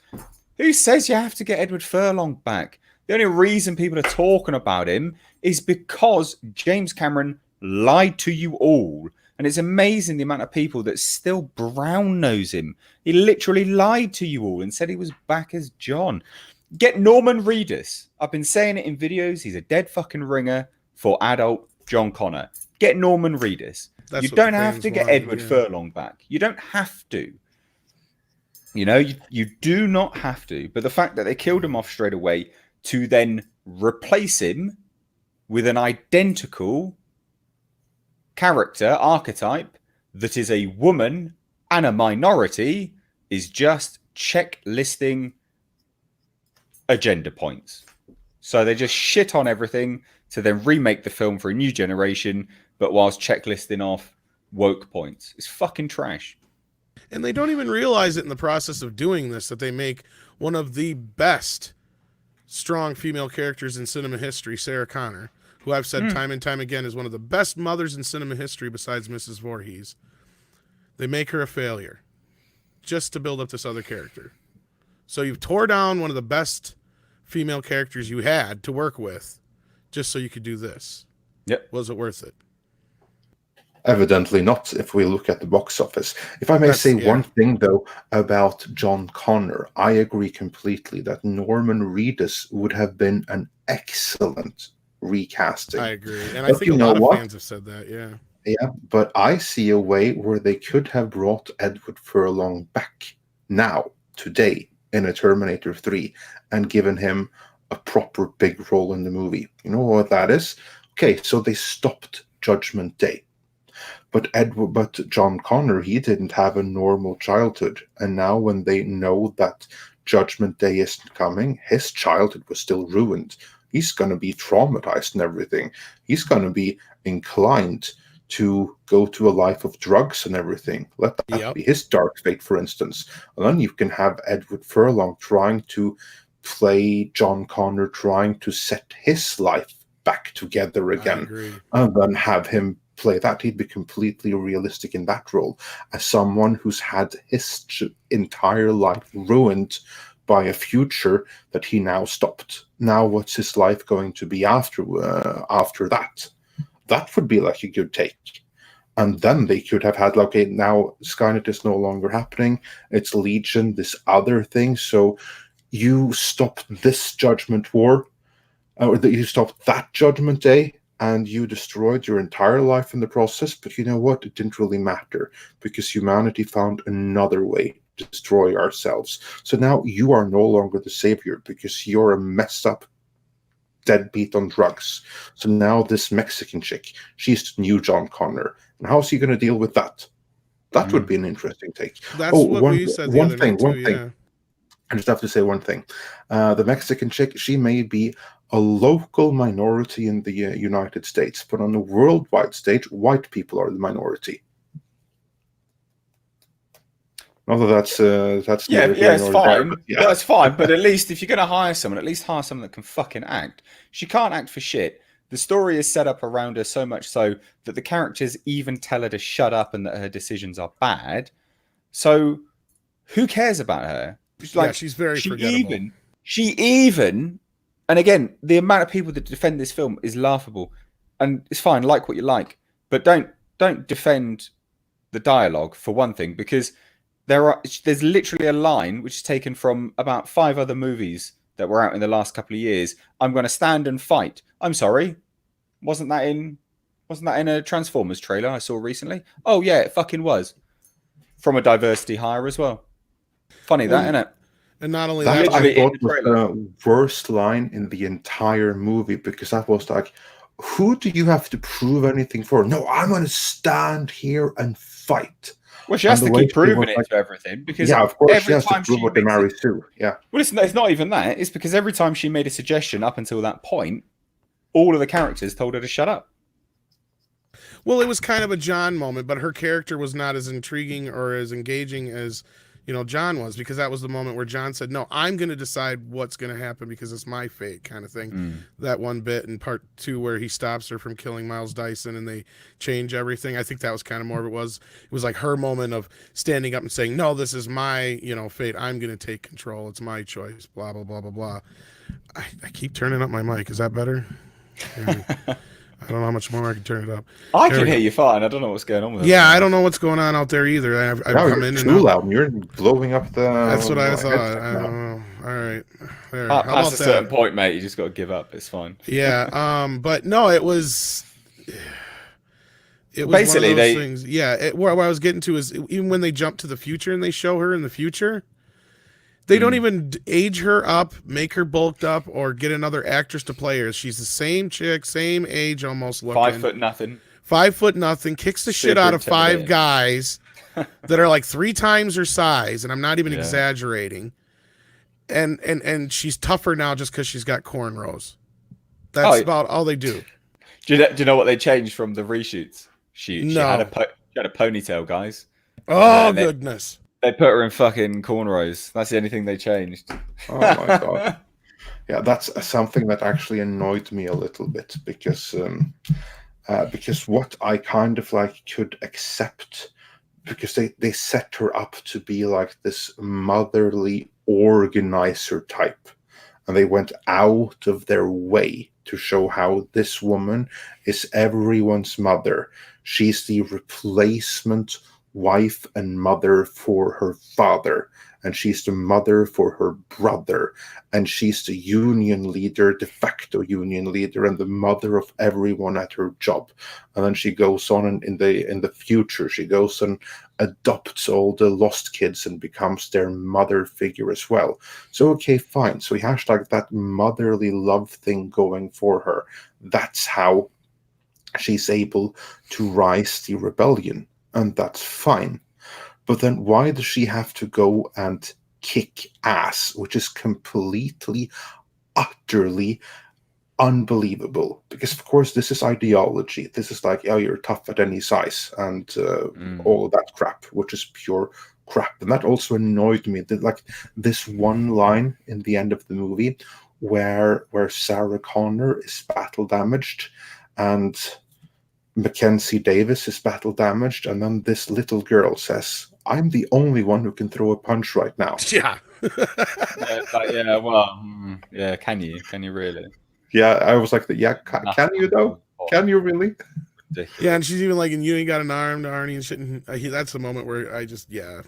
Who says you have to get Edward Furlong back? The only reason people are talking about him is because James Cameron lied to you all. And it's amazing the amount of people that still brown nose him. He literally lied to you all and said he was back as John. Get Norman Reedus. I've been saying it in videos. He's a dead fucking ringer for adult John Connor. Get Norman Reedus. You don't have to get Edward Furlong back. You don't have to. You know, you do not have to. But the fact that they killed him off straight away to then replace him with an identical character archetype that is a woman and a minority is just checklisting agenda points. So they just shit on everything to then remake the film for a new generation, but whilst checklisting off woke points. It's fucking trash. And they don't even realize it in the process of doing this, that they make one of the best strong female characters in cinema history, Sarah Connor, who I've said time and time again is one of the best mothers in cinema history besides Mrs. Voorhees. They make her a failure just to build up this other character. So you've tore down one of the best female characters you had to work with just so you could do this. Yep. Was it worth it? Evidently not, if we look at the box office. If I may say one thing, though, about John Connor, I agree completely that Norman Reedus would have been an excellent recasting. I agree. And I think a lot of fans have said that, yeah. Yeah, but I see a way where they could have brought Edward Furlong back now, today, in a Terminator 3, and given him a proper big role in the movie. You know what that is? Okay, so they stopped Judgment Day. But John Connor, he didn't have a normal childhood. And now when they know that Judgment Day isn't coming, his childhood was still ruined. He's going to be traumatized and everything. He's going to be inclined to go to a life of drugs and everything. Let that be his dark fate, for instance. And then you can have Edward Furlong trying to play John Connor, trying to set his life back together again. And then have him play that. He'd be completely realistic in that role as someone who's had his entire life ruined by a future that he now stopped. Now what's his life going to be after that? That would be like a good take. And then they could have had, okay, now Skynet is no longer happening. It's Legion, this other thing. So you stopped this Judgment War, or that you stopped that Judgment Day, and you destroyed your entire life in the process. But you know what? It didn't really matter because humanity found another way destroy ourselves. So now you are no longer the savior because you're a messed up deadbeat on drugs. So now this Mexican chick, she's the new John Connor. And how's he going to deal with that? That would be an interesting take. That's what we said the other night too, yeah. I just have to say one thing. The Mexican chick, she may be a local minority in the United States, but on the worldwide stage, white people are the minority. Although that's it's fine. Yeah. That's fine. But at least if you're going to hire someone, at least hire someone that can fucking act. She can't act for shit. The story is set up around her so much so that the characters even tell her to shut up and that her decisions are bad. So who cares about her? Like, she's very forgettable. She even, and again, the amount of people that defend this film is laughable. And it's fine, like what you like, but don't defend the dialogue for one thing, because there's literally a line which is taken from about 5 other movies that were out in the last couple of years. I'm going to stand and fight. I'm sorry, wasn't that in a Transformers trailer I saw recently? Oh yeah, it fucking was. From a diversity hire as well. Funny that, isn't it? And not only that, that, I thought was the worst line in the entire movie, because that was like, who do you have to prove anything for? No, I'm going to stand here and fight. Well, she has to keep proving it to everything, because of course she has to prove what they married to. Yeah. Well, it's not even that. It's because every time she made a suggestion up until that point, all of the characters told her to shut up. Well, it was kind of a John moment, but her character was not as intriguing or as engaging as, John was, because that was the moment where John said, no, I'm going to decide what's going to happen because it's my fate, kind of thing. That one bit in part 2 where he stops her from killing Miles Dyson and they change everything. I think that was kind of more of it was like her moment of standing up and saying, no, this is my, fate. I'm going to take control. It's my choice. Blah, blah, blah, blah, blah. I keep turning up my mic. Is that better? I don't know how much more I can turn it up. I can hear you fine. I don't know what's going on with it. Yeah, I don't know what's going on out there either. I've come in too loud. You're blowing up the... That's what I thought. I don't know. All right. There. Past a certain point, mate, you just got to give up. It's fine. Yeah. But no, it was... It was basically one of those things. Yeah. What I was getting to is even when they jump to the future and they show her in the future... They don't even age her up, make her bulked up, or get another actress to play her. She's the same chick, same age almost looking. 5 foot nothing. Kicks the shit out of 5 guys that are like 3 times her size, and I'm not even exaggerating. And she's tougher now just because she's got cornrows. That's about all they do. Do you know what they changed from the reshoots? She had a ponytail, guys. Oh, goodness. They put her in fucking cornrows. That's the only thing they changed. Oh my god. Yeah, that's something that actually annoyed me a little bit, because what I kind of like could accept, because they set her up to be like this motherly organizer type, and they went out of their way to show how this woman is everyone's mother. She's the replacement wife and mother for her father, and she's the mother for her brother, and she's the union leader, de facto union leader, and the mother of everyone at her job. And then she goes on, and in the future she goes and adopts all the lost kids and becomes their mother figure as well. So okay, fine, so he has like that motherly love thing going for her. That's how she's able to rise the rebellion. And that's fine. But then why does she have to go and kick ass, which is completely, utterly unbelievable? Because, of course, this is ideology. This is like, you're tough at any size, and all of that crap, which is pure crap. And that also annoyed me. Like this one line in the end of the movie where Sarah Connor is battle damaged and Mackenzie Davis is battle damaged, and then this little girl says, I'm the only one who can throw a punch right now. Yeah. Can you really? Yeah, I was like, can you though? Can you really? Yeah, and she's even like, and you ain't got an arm to Arnie and shit. And that's the moment where I just, that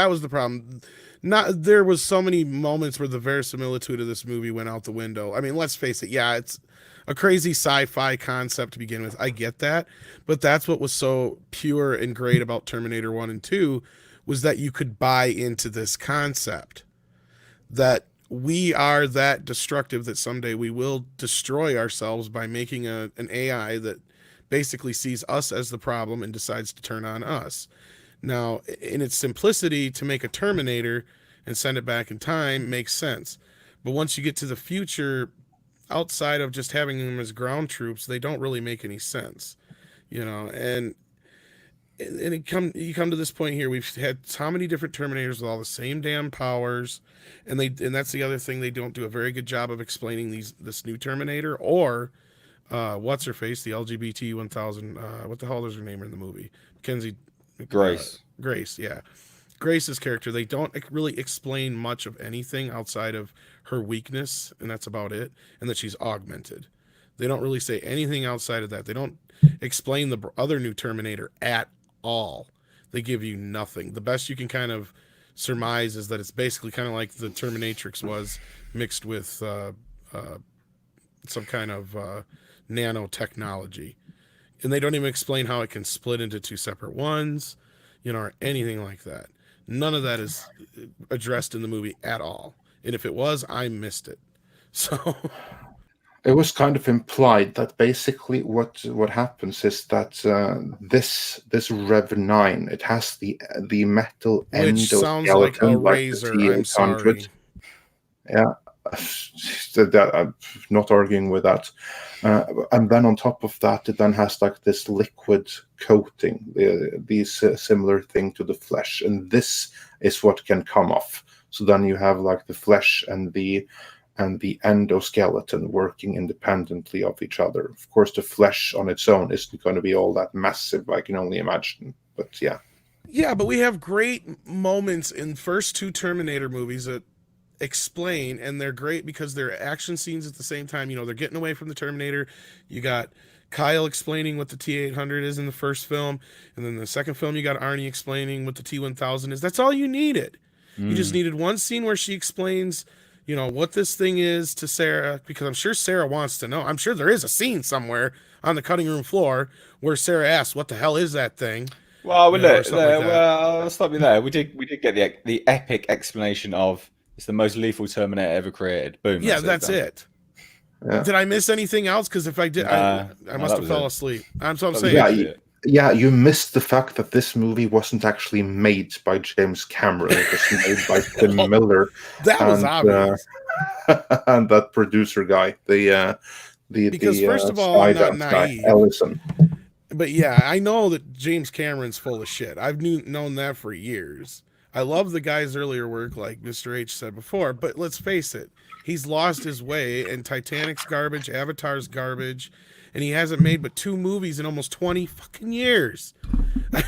was the problem. There was so many moments where the verisimilitude of this movie went out the window. I mean, let's face it. Yeah, it's a crazy sci-fi concept to begin with. I get that, but that's what was so pure and great about Terminator 1 and 2 was that you could buy into this concept that we are that destructive that someday we will destroy ourselves by making an AI that basically sees us as the problem and decides to turn on us. Now, in its simplicity, to make a Terminator and send it back in time makes sense. But once you get to the future, outside of just having them as ground troops, they don't really make any sense, and you come to this point here. We've had how many different Terminators with all the same damn powers, and that's the other thing, they don't do a very good job of explaining this new Terminator or what's her face, the LGBT 1000. What the hell is her name in the movie? Mackenzie Grace. Grace, yeah. Grace's character, they don't really explain much of anything outside of her weakness, and that's about it, and that she's augmented. They don't really say anything outside of that. They don't explain the other new Terminator at all. They give you nothing. The best you can kind of surmise is that it's basically kind of like the Terminatrix was mixed with some kind of nanotechnology. And they don't even explain how it can split into two separate ones, or anything like that. None of that is addressed in the movie at all. And if it was, I missed it. So it was kind of implied that basically what happens is that this Rev 9, it has the metal which sounds like a razor. I'm sorry. Yeah, I'm not arguing with that. And then on top of that, it then has like this liquid coating, these similar thing to the flesh, and this is what can come off. So then you have like the flesh and the endoskeleton working independently of each other. Of course, the flesh on its own isn't going to be all that massive, I can only imagine. But yeah. Yeah, but we have great moments in the first two Terminator movies that explain, and they're great because they're action scenes at the same time. They're getting away from the Terminator. You got Kyle explaining what the T-800 is in the first film, and then the second film you got Arnie explaining what the T-1000 is. That's all you needed. You just needed one scene where she explains, what this thing is to Sarah, because I'm sure Sarah wants to know. I'm sure there is a scene somewhere on the cutting room floor where Sarah asks, "What the hell is that thing?" Well, I'll stop you there. We did get the epic explanation of it's the most lethal Terminator ever created. Boom. Yeah, that's it. Yeah. Did I miss anything else? Because if I did, I must have fell asleep. I'm saying. Yeah, you missed the fact that this movie wasn't actually made by James Cameron. It was made by Tim Miller. That was obvious. And that producer guy, because first of all, I'm not naive. Guy, Ellison. But yeah, I know that James Cameron's full of shit. I've known that for years. I love the guy's earlier work, like Mr. H said before, but let's face it, he's lost his way, and Titanic's garbage, Avatar's garbage, and he hasn't made but 2 movies in almost 20 fucking years.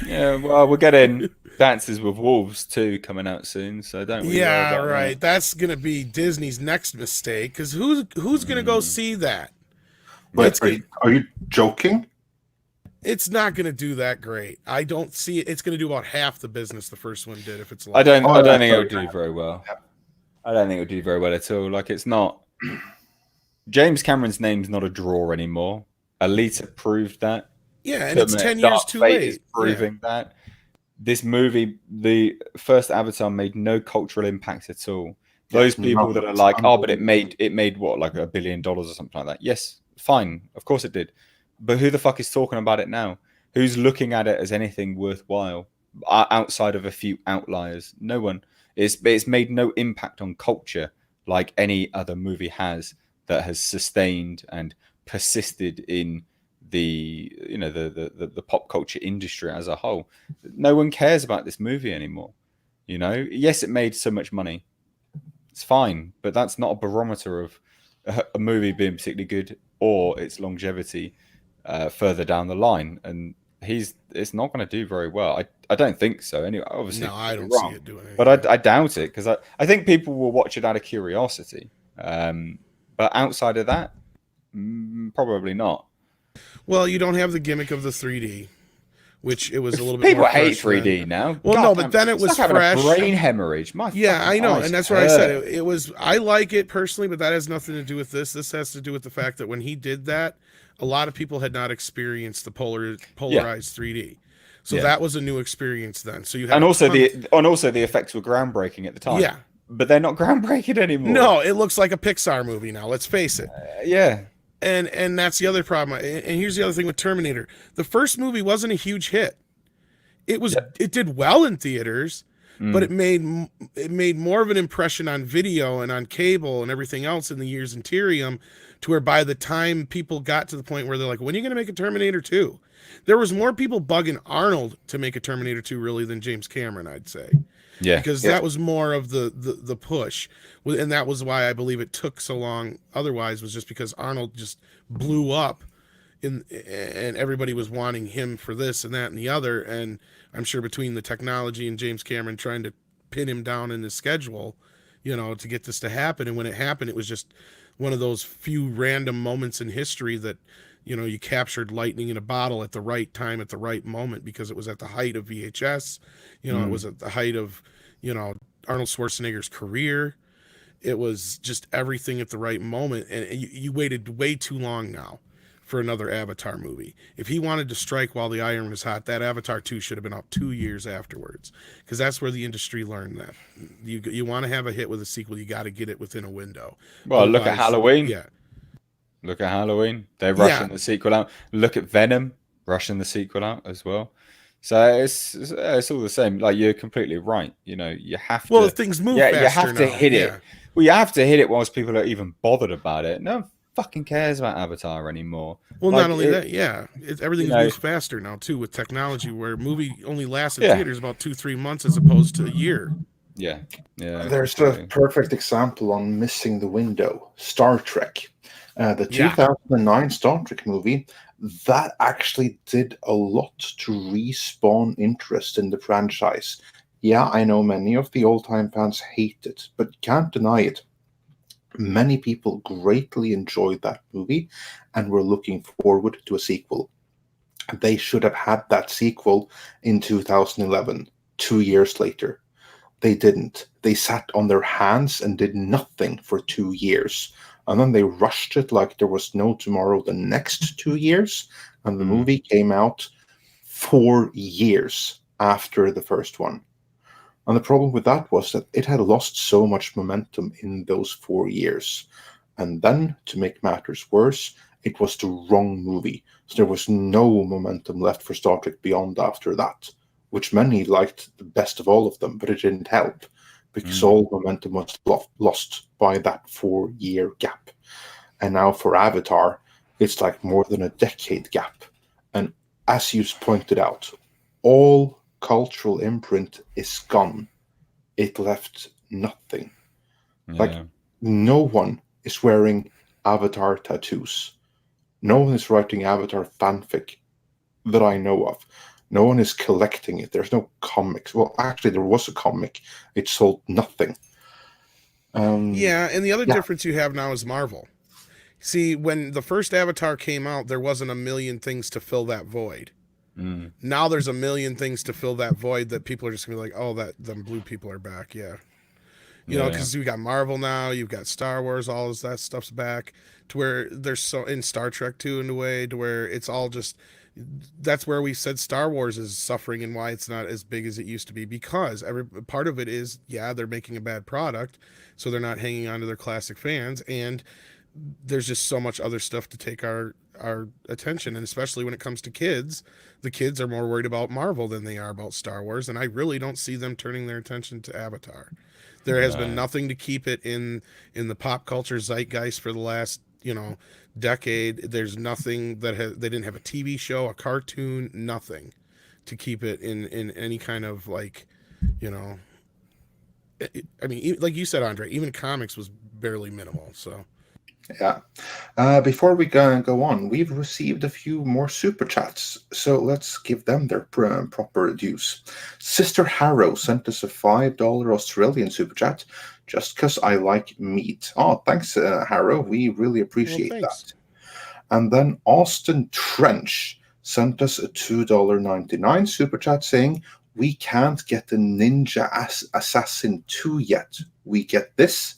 Yeah, well, we're getting Dances with Wolves 2 coming out soon, so don't we? Yeah, right. That's going to be Disney's next mistake, because who's going to go see that? But are you joking? It's not going to do that great. I don't see it. It's going to do about half the business the first one did if it's I don't think it would do very well. Yeah. I don't think it would do very well at all. Like, it's not... James Cameron's name's not a draw anymore. Alita proved that. Yeah, and it's 10 years too late. Is proving that. This movie, the first Avatar, made no cultural impact at all. Those people that are like, oh, but it made what, like $1 billion or something like that. Yes, fine. Of course it did. But who the fuck is talking about it now? Who's looking at it as anything worthwhile outside of a few outliers? No one. It's made no impact on culture like any other movie has that has sustained and persisted in the pop culture industry as a whole. No one cares about this movie anymore. Yes, it made so much money. It's fine, but that's not a barometer of a movie being particularly good or its longevity further down the line. And it's not going to do very well. I don't think so. Anyway, obviously, no, I don't see it doing it. But I doubt it, because I think people will watch it out of curiosity. But outside of that, probably not. Well, you don't have the gimmick of the 3D, which it was a little bit. People more hate 3D now. Well, no, but then it was like fresh. Having a brain hemorrhage. I know, and that's what I said. It was. I like it personally, but that has nothing to do with this. This has to do with the fact that when he did that, a lot of people had not experienced the polarized 3D. So Yeah. that was a new experience then. So you had And also ton the effects were groundbreaking at the time. Yeah. But they're not groundbreaking anymore. No, it looks like a Pixar movie now. Let's face it. Yeah. And that's the other problem. And here's the other thing with Terminator. The first movie wasn't a huge hit. It did well in theaters, but it made more of an impression on video and on cable and everything else in the years interim, to where by the time people got to the point where they're like, when are you going to make a Terminator 2? There was more people bugging Arnold to make a Terminator 2 really than James Cameron, I'd say. Yeah. Because that was more of the push. And that was why I believe it took so long. Otherwise, was just because Arnold just blew up and everybody was wanting him for this and that and the other. And I'm sure between the technology and James Cameron trying to pin him down in his schedule, to get this to happen. And when it happened, it was just one of those few random moments in history that, you captured lightning in a bottle at the right time, at the right moment, because it was at the height of VHS. It was at the height of, Arnold Schwarzenegger's career. It was just everything at the right moment. And you waited way too long now for another Avatar movie. If he wanted to strike while the iron was hot, that Avatar 2 should have been out 2 years afterwards, because that's where the industry learned that. You want to have a hit with a sequel, you got to get it within a window. Well, look at Halloween. Yeah. Look at Halloween. They're rushing the sequel out. Look at Venom, rushing the sequel out as well. So it's all the same. Like, you're completely right. You have to. Well, things move faster you have to now. hit it. Well, you have to hit it whilst people are even bothered about it. No one fucking cares about Avatar anymore. Well, not only that, everything moves faster now too with technology, where a movie only lasts in theaters about 2-3 months as opposed to a year. Yeah. There's a perfect example on missing the window. Star Trek. The 2009 Star Trek movie, that actually did a lot to respawn interest in the franchise. Yeah, I know many of the old-time fans hate it, but you can't deny it. Many people greatly enjoyed that movie and were looking forward to a sequel. They should have had that sequel in 2011, 2 years later. They didn't. They sat on their hands and did nothing for 2 years. And then they rushed it like there was no tomorrow the next 2 years. And the movie came out 4 years after the first one. And the problem with that was that it had lost so much momentum in those 4 years. And then, to make matters worse, it was the wrong movie. So there was no momentum left for Star Trek Beyond after that, which many liked the best of all of them, but it didn't help, because all momentum was lost by that 4 year gap. And now for Avatar, it's like more than a decade gap. And as you pointed out, all cultural imprint is gone. It left nothing. Yeah. Like, no one is wearing Avatar tattoos. No one is writing Avatar fanfic that I know of. No one is collecting it. There's no comics. Well, actually, there was a comic. It sold nothing. And the other difference you have now is Marvel. See, when the first Avatar came out, there wasn't a million things to fill that void. Now there's a million things to fill that void that people are just gonna be like, oh, them blue people are back. Because we got Marvel now, you've got Star Wars, all of that stuff's back, to where there's so in Star Trek too, in a way, to where it's all just. That's where we said Star Wars is suffering and why it's not as big as it used to be, because every part of it is, they're making a bad product, so they're not hanging on to their classic fans, and there's just so much other stuff to take our attention. And especially when it comes to kids, the kids are more worried about Marvel than they are about Star Wars, and I really don't see them turning their attention to Avatar. There has been nothing to keep it in the pop culture zeitgeist for the last decade. There's nothing that they didn't have a TV show, a cartoon, nothing to keep it in any kind of like, I mean, like you said, Andre, even comics was barely minimal. So before we go on, we've received a few more super chats, so let's give them their proper dues. Sister Harrow sent us a $5 Australian super chat, just because I like meat. Oh, thanks, Harrow. We really appreciate that. And then Austin Trench sent us a $2.99 super chat saying, we can't get the Ninja Assassin 2 yet. We get this.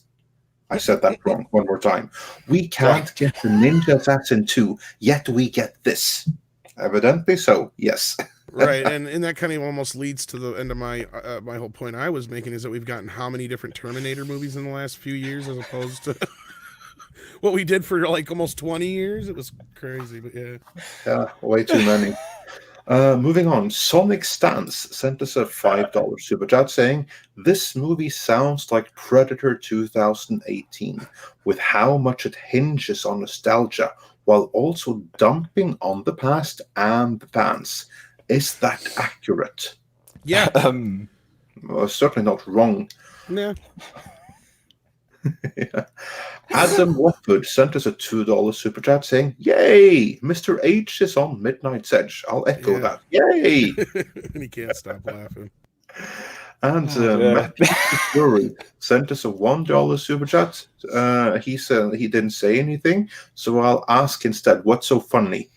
I said that wrong one more time. We can't get the Ninja Assassin 2, yet we get this. Evidently so, yes. Right, and that kind of almost leads to the end of my my whole point I was making, is that we've gotten how many different Terminator movies in the last few years as opposed to what we did for like almost 20 years. It was crazy, but yeah. Yeah, way too many. Moving on, Sonic Stance sent us a $5 super chat saying, "This movie sounds like Predator 2018, with how much it hinges on nostalgia while also dumping on the past and the fans. Is that accurate?" Yeah. Well, certainly not wrong. Yeah. Yeah. Adam Watford sent us a $2 super chat saying, "Yay! Mr. H is on Midnight's Edge." I'll echo Yeah. that. Yay! And he can't stop laughing. And Matthew Fury sent us a $1 super chat. He said he didn't say anything, so I'll ask instead, what's so funny?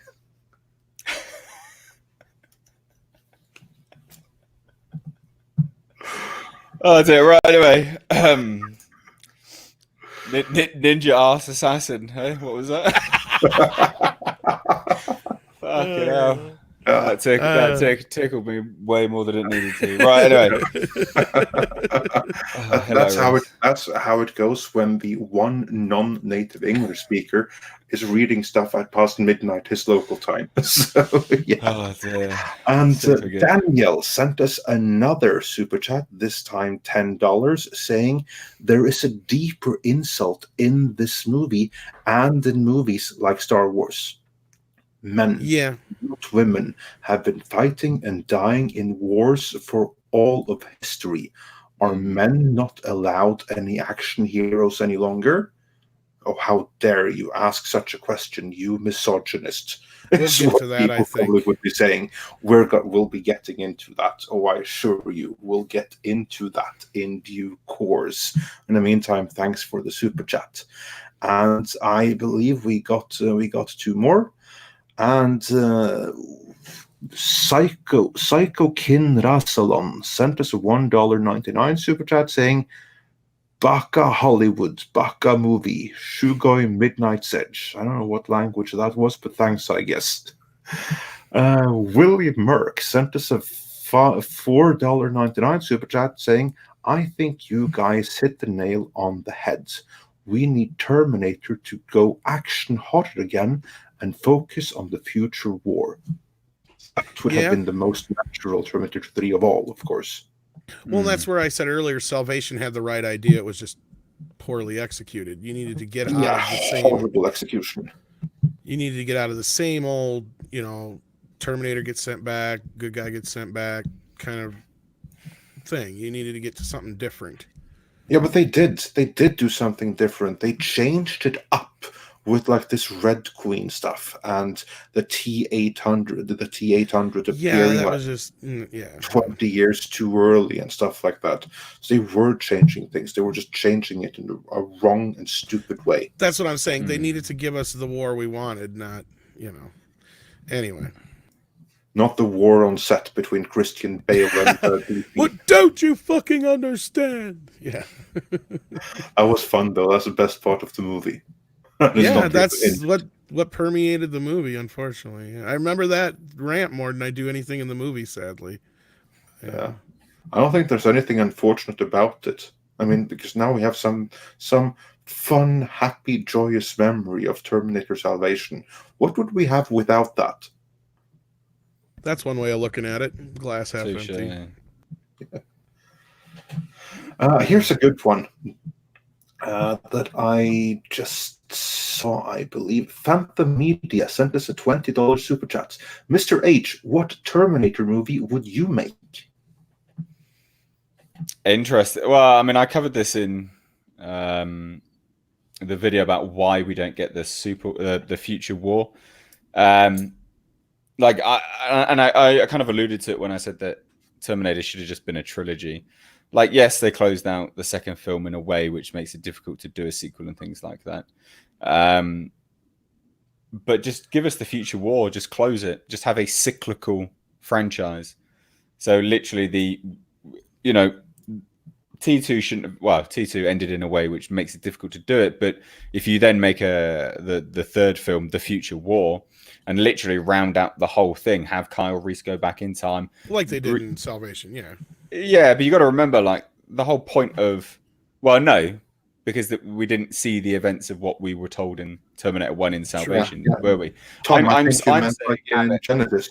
Oh dear, right anyway. Ninja Arse Assassin, hey? What was that? Fucking hell. That tickled me way more than it needed to. Right, anyway. That's how it goes when the one non-native English speaker is reading stuff at past midnight his local time. So yeah. Oh, dear. And Daniel sent us another super chat, this time $10, saying, "There is a deeper insult in this movie and in movies like Star Wars. Men, not women, have been fighting and dying in wars for all of history. Are men not allowed any action heroes any longer? Oh, how dare you ask such a question, you misogynist." We'll get to that, I think. Probably would be saying, we'll be getting into that. Oh, I assure you, we'll get into that in due course. In the meantime, thanks for the super chat. And I believe we got two more. And Psycho Kin Rasalon sent us a $1.99 super chat saying, "Baka Hollywood, Baka movie, Shugoi Midnight's Edge." I don't know what language that was, but thanks, I guess. William Merck sent us a $4.99 super chat saying, "I think you guys hit the nail on the head. We need Terminator to go action hotter again and focus on the future war." That would have been the most natural Terminator 3 of all, of course. Well, that's where I said earlier, Salvation had the right idea. It was just poorly executed. You needed to get out of the same horrible execution. You needed to get out of the same old, Terminator gets sent back, good guy gets sent back kind of thing. You needed to get to something different. Yeah, but they did. They did do something different. They changed it up with like this Red Queen stuff and the T-800 appearing that like was just 20 years too early and stuff like that. So they were changing things. They were just changing it in a wrong and stupid way. That's what I'm saying. They needed to give us the war we wanted, not, Anyway. Not the war on set between Christian Bale and What don't you fucking understand? Yeah. That was fun though. That's the best part of the movie. Yeah, that's what permeated the movie, unfortunately. I remember that rant more than I do anything in the movie, sadly. Yeah. I don't think there's anything unfortunate about it. I mean, because now we have some fun, happy, joyous memory of Terminator Salvation. What would we have without that? That's one way of looking at it. Glass half empty. Here's a good one that I just saw, I believe. Phantom Media sent us a $20 super chat. "Mr. H, what Terminator movie would you make?" Interesting. Well, I mean, I covered this in the video about why we don't get the future war. I kind of alluded to it when I said that Terminator should have just been a trilogy. Like, yes, they closed out the second film in a way which makes it difficult to do a sequel and things like that. But just give us the future war, just close it, just have a cyclical franchise. So literally T2 shouldn't have. Well, T2 ended in a way which makes it difficult to do it. But if you then make the third film, The Future War, and literally round out the whole thing, have Kyle Reese go back in time, like they did in Salvation, yeah. Yeah, but you got to remember, like, the whole point of, well, no, because we didn't see the events of what we were told in Terminator 1 in Salvation, were we? Tom, I I'm think you meant like in Genesis.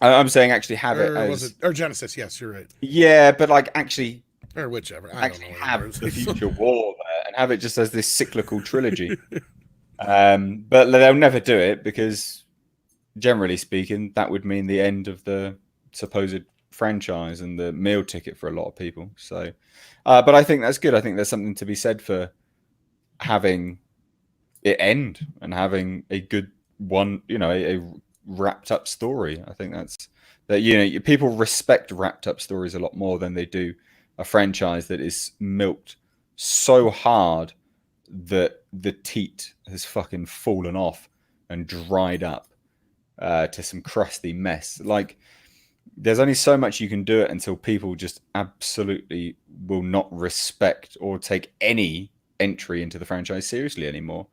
I'm saying actually have it Or as... was it, or Genesis, yes, you're right. Yeah, but like actually... Or whichever. I don't know. Have the Future War there and have it just as this cyclical trilogy. But they'll never do it because, generally speaking, that would mean the end of the supposed franchise and the meal ticket for a lot of people. So, but I think that's good. I think there's something to be said for having it end and having a good one, you know, a wrapped up story. I think that's that, you know, people respect wrapped up stories a lot more than they do a franchise that is milked so hard that the teat has fucking fallen off and dried up to some crusty mess. Like, there's only so much you can do it until people just absolutely will not respect or take any entry into the franchise seriously anymore.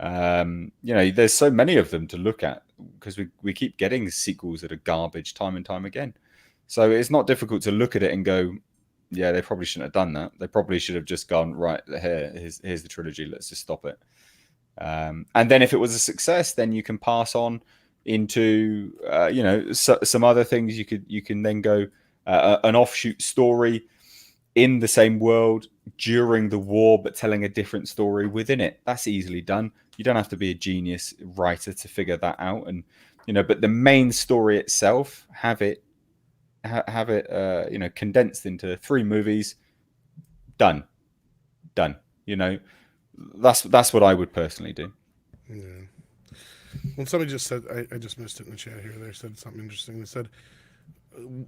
You know, there's so many of them to look at because we keep getting sequels that are garbage time and time again. So it's not difficult to look at it and go, yeah, they probably shouldn't have done that. They probably should have just gone, right, here's the trilogy, let's just stop it. And then if it was a success, then you can pass on into you know, some other things. You can then go an offshoot story in the same world during the war, but telling a different story within it. That's easily done. You don't have to be a genius writer to figure that out. And you know, but the main story itself, have it you know, condensed into 3 movies. Done. You know, that's what I would personally do. Yeah. Well, somebody just said, I just missed it in the chat here. They said something interesting. They said,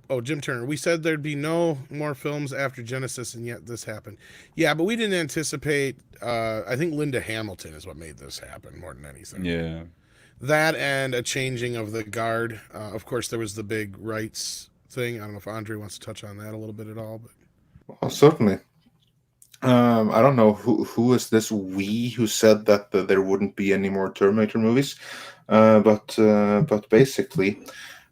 oh, Jim Turner, we said there'd be no more films after Genesis, and yet this happened. Yeah, but we didn't anticipate, I think Linda Hamilton is what made this happen more than anything. Yeah. That and a changing of the guard. Of course, there was the big rights thing. I don't know if Andre wants to touch on that a little bit at all. But Well, certainly. I don't know who is this we who said that there wouldn't be any more Terminator movies, but basically,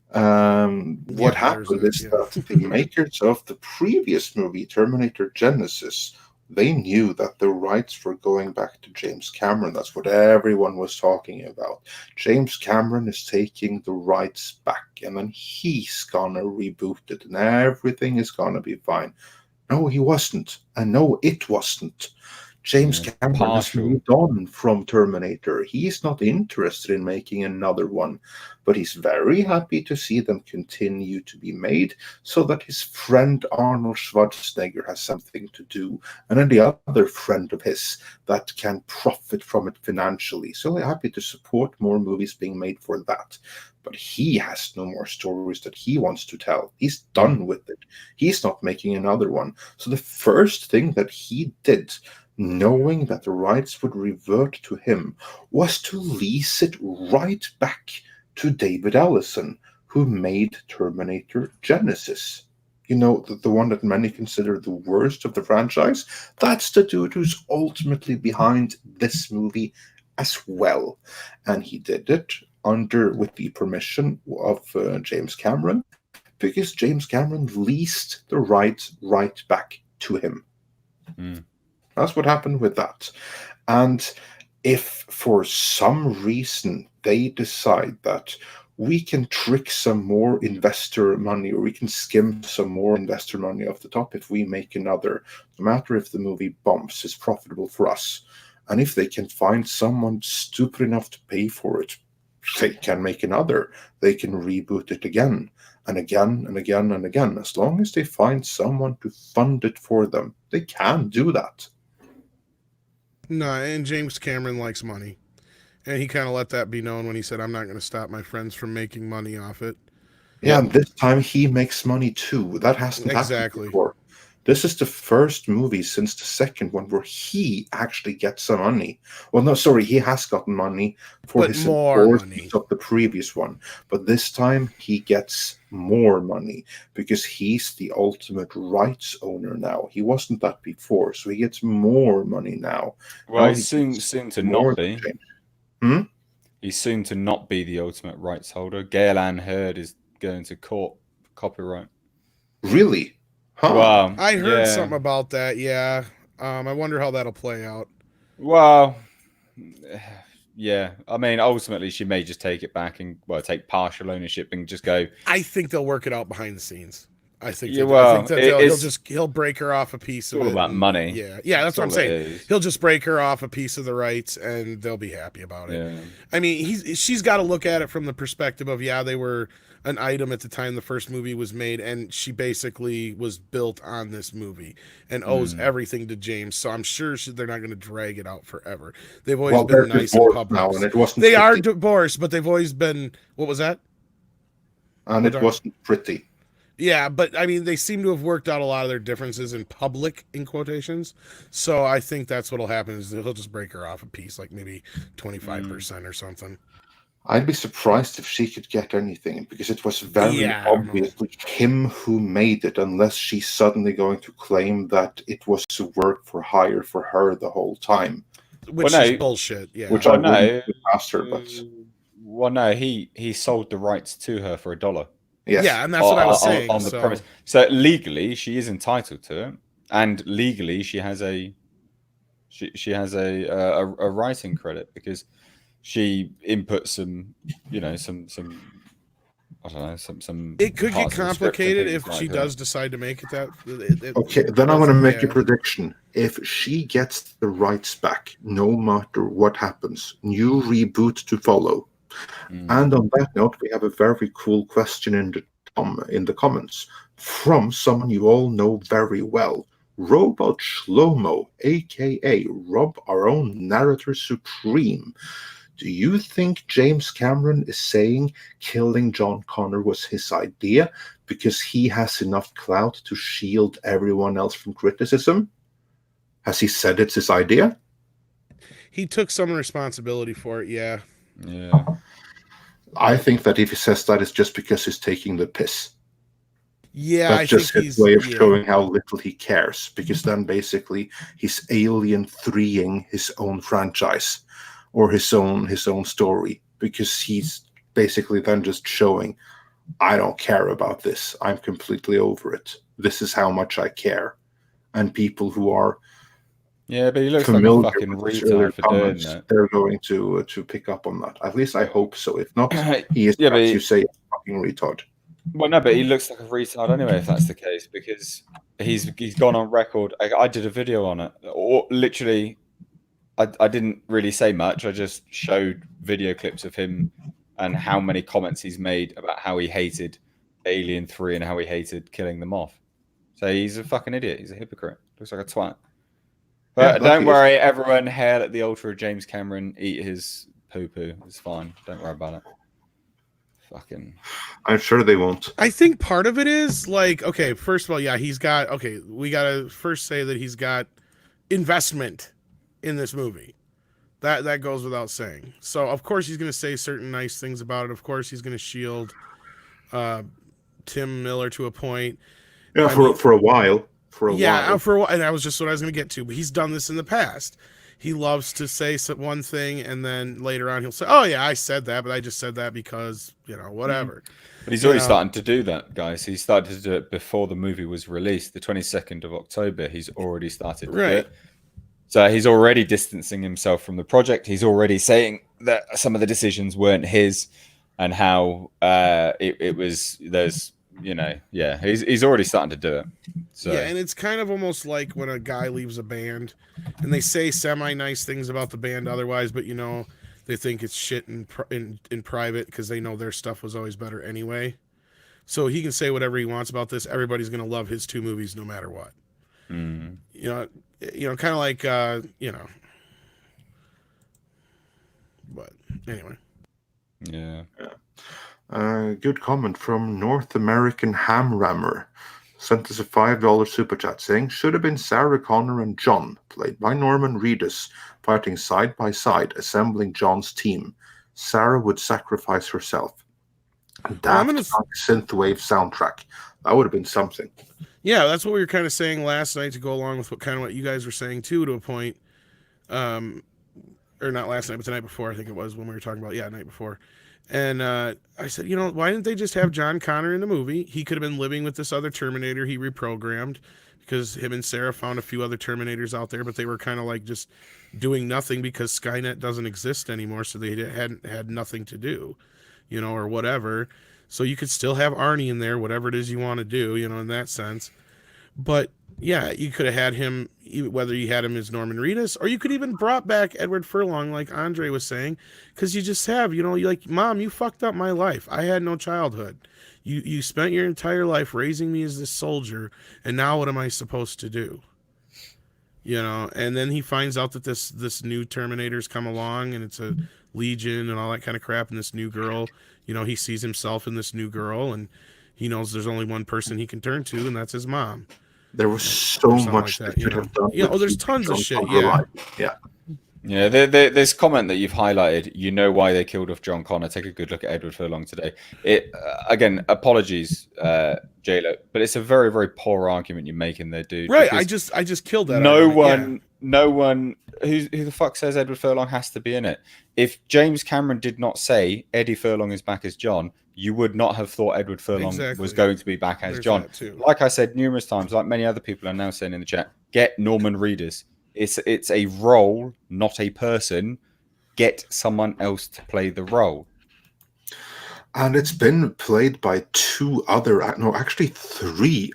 what happened is that the makers of the previous movie, Terminator Genesis, they knew that the rights were going back to James Cameron. That's what everyone was talking about. James Cameron is taking the rights back, and then he's gonna reboot it, and everything is gonna be fine. No, he wasn't. And no, it wasn't. James Cameron has moved on from Terminator. He's not interested in making another one, but he's very happy to see them continue to be made so that his friend Arnold Schwarzenegger has something to do, and any other friend of his that can profit from it financially. So they're happy to support more movies being made for that. But he has no more stories that he wants to tell. He's done with it. He's not making another one. So the first thing that he did, knowing that the rights would revert to him, was to lease it right back to David Ellison, who made Terminator Genesis. You know, the one that many consider the worst of the franchise? That's the dude who's ultimately behind this movie as well. And he did it with the permission of James Cameron, because James Cameron leased the rights right back to him. That's what happened with that. And if for some reason they decide that we can trick some more investor money, or we can skim some more investor money off the top if we make another, no matter if the movie bombs, it's profitable for us. And if they can find someone stupid enough to pay for it, they can make another. They can reboot it again and again and again and again. As long as they find someone to fund it for them, they can do that. No, and James Cameron likes money. And he kind of let that be known when he said, I'm not going to stop my friends from making money off it. Yeah, and this time he makes money too. That hasn't happened before. This is the first movie since the second one where he actually gets some money. Well, no, sorry, he has gotten money for But his more endorsements money. of the previous one. But this time he gets more money because he's the ultimate rights owner now. He wasn't that before, so he gets more money now. Well, Now he's he gets soon to more not than be. James. Hmm? He's soon to not be the ultimate rights holder. Gail Ann Hurd is going to court for copyright. Really? Huh. Well, I heard yeah. something about that. Yeah. I wonder how that'll play out. Well, yeah. I mean, ultimately, she may just take it back and take partial ownership and just go. I think they'll work it out behind the scenes. I think. Yeah, I think that it's he'll break her off a piece of all it. about money. Yeah, that's what I'm all it saying. is. He'll just break her off a piece of the rights, and they'll be happy about it. Yeah. I mean, she's got to look at it from the perspective of they were an item at the time the first movie was made, and she basically was built on this movie and owes everything to James. So I'm sure they're not going to drag it out forever. They've always been nice and public. Now, and it wasn't They pretty. are divorced, but they've always been. What was that? And it wasn't pretty. Yeah, but I mean, they seem to have worked out a lot of their differences in public, in quotations. So I think that's what'll happen is he'll just break her off a piece, like maybe 25% or something. I'd be surprised if she could get anything because it was very obviously him who made it, unless she's suddenly going to claim that it was to work for hire for her the whole time. Which is bullshit. Yeah. Which I wouldn't ask her, but well, no, he sold the rights to her for $1. Yes. Yeah, and that's what I was saying. On the premise. So legally, she is entitled to it, and legally, she has a writing credit because she input some I don't know, some. It could get complicated if she does decide to make it that. Okay, then I want to make a prediction. If she gets the rights back, no matter what happens, new reboot to follow. And on that note, we have a very cool question in the comments from someone you all know very well, Robot Shlomo, aka Rob, our own narrator supreme. Do you think James Cameron is saying killing John Connor was his idea because he has enough clout to shield everyone else from criticism? Has he said it's his idea? He took some responsibility for it, yeah. Yeah. I think that if he says that, it's just because he's taking the piss. Yeah, that's just his way of showing how little he cares, because then basically he's alien 3ing his own franchise or his own story, because he's basically then just showing, I don't care about this. I'm completely over it. This is how much I care. And people who are but he looks like a fucking retard for doing that. They're going to pick up on that. At least I hope so. If not, he is, as you say, a fucking retard. Well, no, but he looks like a retard anyway, if that's the case, because he's gone on record. I did a video on it, or literally, I didn't really say much. I just showed video clips of him and how many comments he's made about how he hated Alien 3 and how he hated killing them off. So he's a fucking idiot. He's a hypocrite. Looks like a twat. But don't worry, everyone. Hail at the altar of James Cameron. Eat his poo-poo. It's fine. Don't worry about it. Fucking. I'm sure they won't. I think part of it is like, okay, first of all, yeah, he's got, okay, we got to first say that he's got investment in this movie. That goes without saying. So, of course, he's going to say certain nice things about it. Of course, he's going to shield Tim Miller to a point. Yeah, for a while. For a while. And that was just what I was going to get to. But he's done this in the past. He loves to say one thing, and then later on he'll say, "Oh yeah, I said that, but I just said that because whatever." But he's already starting to do that, guys. He started to do it before the movie was released, the 22nd of October. He's already started to do it. So he's already distancing himself from the project. He's already saying that some of the decisions weren't his, and how it was. There's he's already starting to do it. So. Yeah, and it's kind of almost like when a guy leaves a band and they say semi-nice things about the band otherwise, but they think it's shit in private because they know their stuff was always better anyway. So he can say whatever he wants about this. Everybody's going to love his 2 movies no matter what. Mm. Kind of like but anyway. Yeah. Good comment from North American Ham Rammer. sent us a $5 super chat saying, should have been Sarah Connor and John, played by Norman Reedus, fighting side by side, assembling John's team. Sarah would sacrifice herself. Daft Punk synthwave soundtrack. That would have been something. Yeah, that's what we were kind of saying last night to go along with what you guys were saying too, to a point. Or not last night, but the night before, I think it was, when we were talking about, night before. And I said, why didn't they just have John Connor in the movie? He could have been living with this other Terminator he reprogrammed, because him and Sarah found a few other Terminators out there, but they were kind of like just doing nothing because Skynet doesn't exist anymore, so they hadn't had nothing to do, or whatever. So you could still have Arnie in there, whatever it is you want to do, in that sense. But yeah, you could have had him, whether you had him as Norman Reedus, or you could even brought back Edward Furlong, like Andre was saying, because you just have, you're like, Mom, you fucked up my life. I had no childhood. You spent your entire life raising me as this soldier, and now what am I supposed to do? And then he finds out that this new Terminator's come along, and it's a Legion and all that kind of crap, and this new girl, he sees himself in this new girl, and he knows there's only one person he can turn to, and that's his mom. There was so much like that, there's tons of shit. Yeah, this comment that you've highlighted, why they killed off John Connor. Take a good look at Edward Furlong today. It again, apologies, J-Lo, but it's a very, very poor argument you're making there, dude. Right, I just killed that. No one who the fuck says Edward Furlong has to be in it? If James Cameron did not say Eddie Furlong is back as John, you would not have thought Edward Furlong was going to be back as John. Like I said numerous times, like many other people are now saying in the chat, get Norman Reedus. It's a role, not a person. Get someone else to play the role. And it's been played by three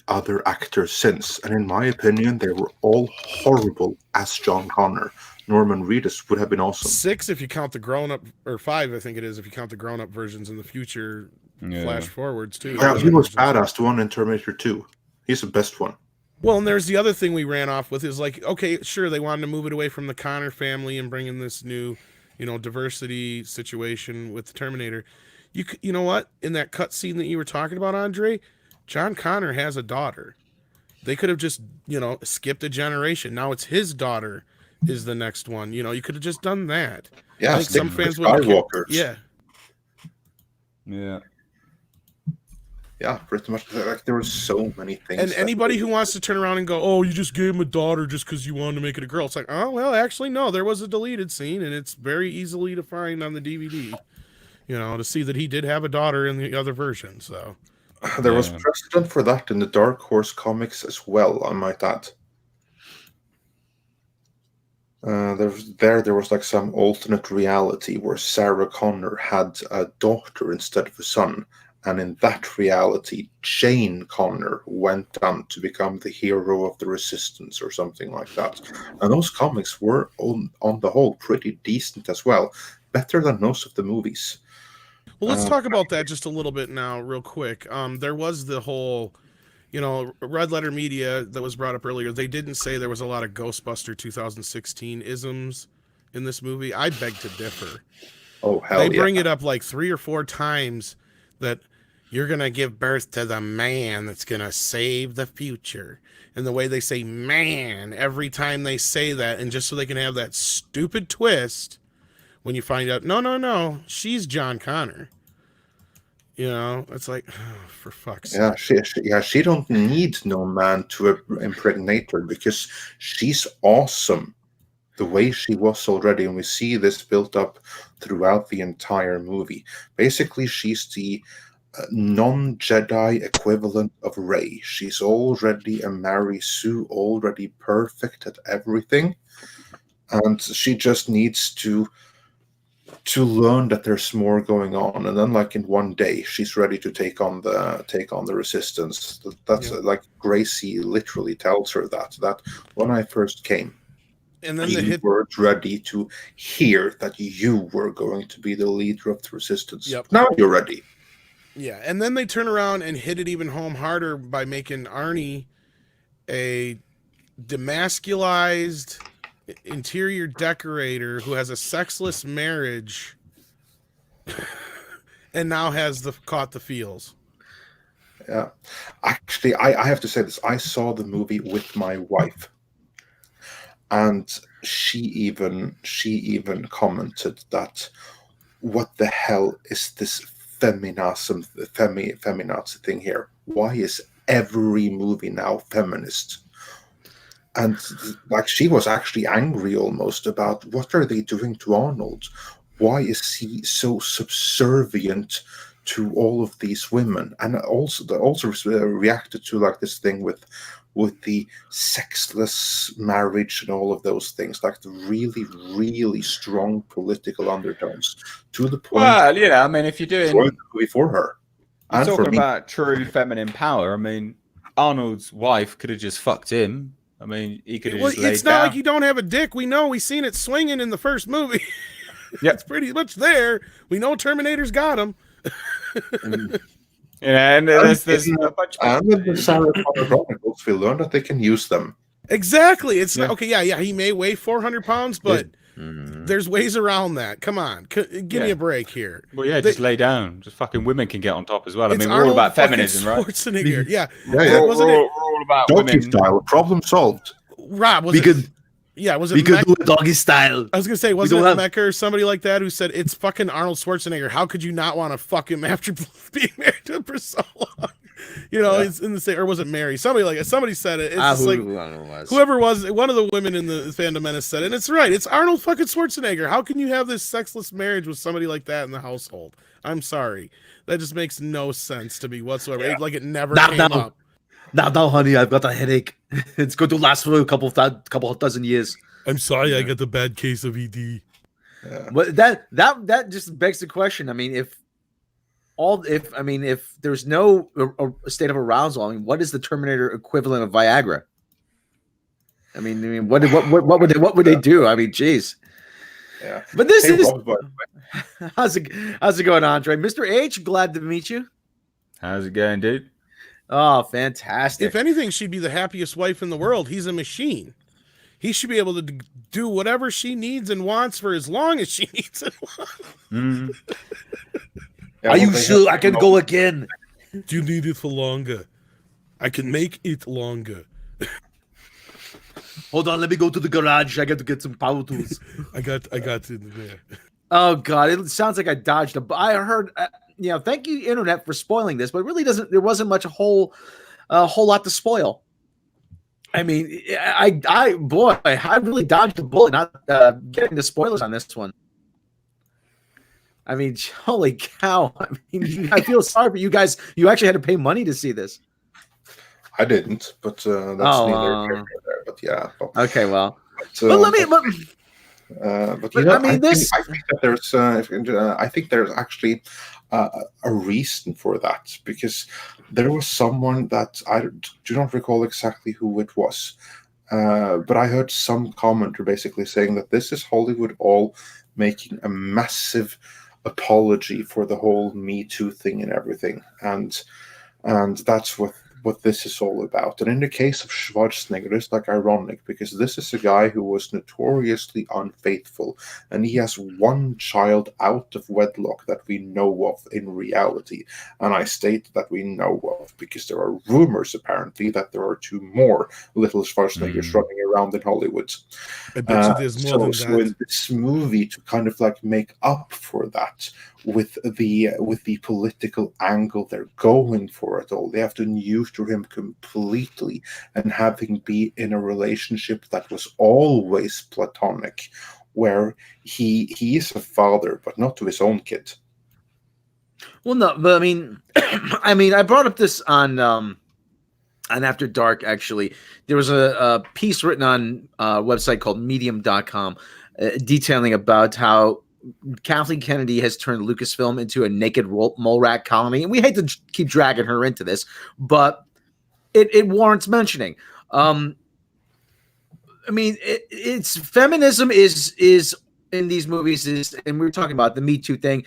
other actors since. And in my opinion, they were all horrible as John Connor. Norman Reedus would have been awesome. 6 if you count the grown-up, or 5 I think it is if you count the grown-up versions in the future flash forwards too. Yeah, he was badass, the one in Terminator 2. He's the best one. Well, and there's the other thing we ran off with is like, okay, sure, they wanted to move it away from the Connor family and bring in this new, diversity situation with the Terminator. You know what? In that cut scene that you were talking about, Andre, John Connor has a daughter. They could have just, skipped a generation. Now it's his daughter is the next one. You could have just done that. Yeah, I think some fans would. Yeah. Yeah, pretty much. Like, there were so many things. And anybody who wants to turn around and go, "Oh, you just gave him a daughter just because you wanted to make it a girl," it's like, oh well, actually no, there was a deleted scene, and it's very easily to find on the DVD. To see that he did have a daughter in the other version. So there was precedent for that in the Dark Horse comics as well, I might add. There was like some alternate reality where Sarah Connor had a daughter instead of a son, and in that reality, Jane Connor went on to become the hero of the Resistance or something like that. And those comics were, on the whole, pretty decent as well, better than most of the movies. Well, let's talk about that just a little bit now, real quick. There was the whole, Red Letter Media that was brought up earlier. They didn't say there was a lot of Ghostbuster 2016 isms in this movie. I beg to differ. Oh, hell yeah. They bring it up like 3 or 4 times that you're going to give birth to the man that's going to save the future. And the way they say man every time they say that, and just so they can have that stupid twist when you find out, no, she's John Connor. It's like, oh, for fuck's sake. She don't need no man to impregnate her because she's awesome the way she was already, and we see this built up throughout the entire movie. Basically, she's the non-Jedi equivalent of Rey. She's already a Mary Sue, already perfect at everything, and she just needs to learn that there's more going on, and then like in one day she's ready to take on the Resistance. That's like Gracie literally tells her that when I first came, and then you were ready to hear that you were going to be the leader of the Resistance. Yep. Now you're ready. Yeah, and then they turn around and hit it even home harder by making Arnie a demasculized interior decorator who has a sexless marriage and now has caught the feels. Yeah. Actually, I have to say this. I saw the movie with my wife, and she even commented that, what the hell is this feminazi thing here? Why is every movie now feminist? And like, she was actually angry almost about, what are they doing to Arnold? Why is he so subservient to all of these women? And also reacted to like this thing with the sexless marriage and all of those things, like the really, really strong political undertones, to the point Well, I mean, if you're doing for her you're and for talking me. about true feminine power, I mean, Arnold's wife could have just fucked him. I mean, he could have just laid It's not down. like you don't have a dick. We know. We've seen it swinging in the first movie. Yep. It's pretty much there. We know Terminator's got him. Yeah, and there's a bunch of And in the Sarah Connor Chronicles, we learn that they can use them. Exactly. It's Yeah. not okay. Yeah. He may weigh 400 pounds, but there's ways around that. Come on, give me a break here. Well, yeah, just lay down. Just fucking women can get on top as well. I It's mean, we're all Arnold about fucking feminism, right? Schwarzenegger. Yeah. Yeah. Wasn't we're it all about Doggy women. style, problem solved. Rob? Was We it? could Yeah. Was it? we could Mech- do it doggy style. I was gonna say, wasn't it don't have- Mecca or somebody like that who said it's fucking Arnold Schwarzenegger? How could you not want to fuck him after being married to him for so long? It's in the same, or was it Mary? Somebody like somebody said it. It's just like whoever was one of the women in the Phantom Menace said it. And it's right. It's Arnold fucking Schwarzenegger. How can you have this sexless marriage with somebody like that in the household? I'm sorry, that just makes no sense to me whatsoever. Yeah. Like it never Not came now. up. Now, honey, I've got a headache. It's going to last for a couple of dozen years. I'm sorry, I got the bad case of ED. Yeah. But that just begs the question. I mean, if there's no state of arousal, I mean, what is the Terminator equivalent of Viagra? I mean, what would they do? I mean, geez. Yeah. But this Hey, is Rob, by the way. how's it going, Andre? Mr. H, glad to meet you. How's it going, dude? Oh, fantastic. If anything, she'd be the happiest wife in the world. He's a machine. He should be able to do whatever she needs and wants for as long as she needs and wants. Mm. Yeah, Are well, you they sure have I can no- go again? Do you need it for longer? I can make it longer. Hold on, let me go to the garage. I got to get some power tools. I got it there. Oh God, it sounds like I dodged a. I heard, thank you, internet, for spoiling this, but it really doesn't. There wasn't much a whole lot to spoil. I mean, I really dodged a bullet not getting the spoilers on this one. I mean, holy cow! I mean, I feel sorry for you guys. You actually had to pay money to see this. I didn't, but that's neither here nor there. But yeah. Okay, well, But let me. but I mean, I think that there's I think there's actually a reason for that, because there was someone that I do not recall exactly who it was, but I heard some commenter basically saying that this is Hollywood all making a massive apology for the whole Me Too thing and everything, and that's what this is all about. And in the case of Schwarzenegger, it's like ironic, because this is a guy who was notoriously unfaithful, and he has one child out of wedlock that we know of in reality. And I state that we know of because there are rumors apparently that there are two more little Schwarzeneggers running around in Hollywood. I bet you there's more than So that. in this movie, to kind of like make up for that with the political angle they're going for it all, they have to neuter him completely and have him be in a relationship that was always platonic, where he is a father, but not to his own kid. Well, no, but I mean, I brought up this on After Dark. Actually, there was a piece written on a website called Medium.com detailing about how Kathleen Kennedy has turned Lucasfilm into a naked mole rat colony, and we hate to keep dragging her into this, but it warrants mentioning. I mean, it's feminism is in these movies and we were talking about the Me Too thing.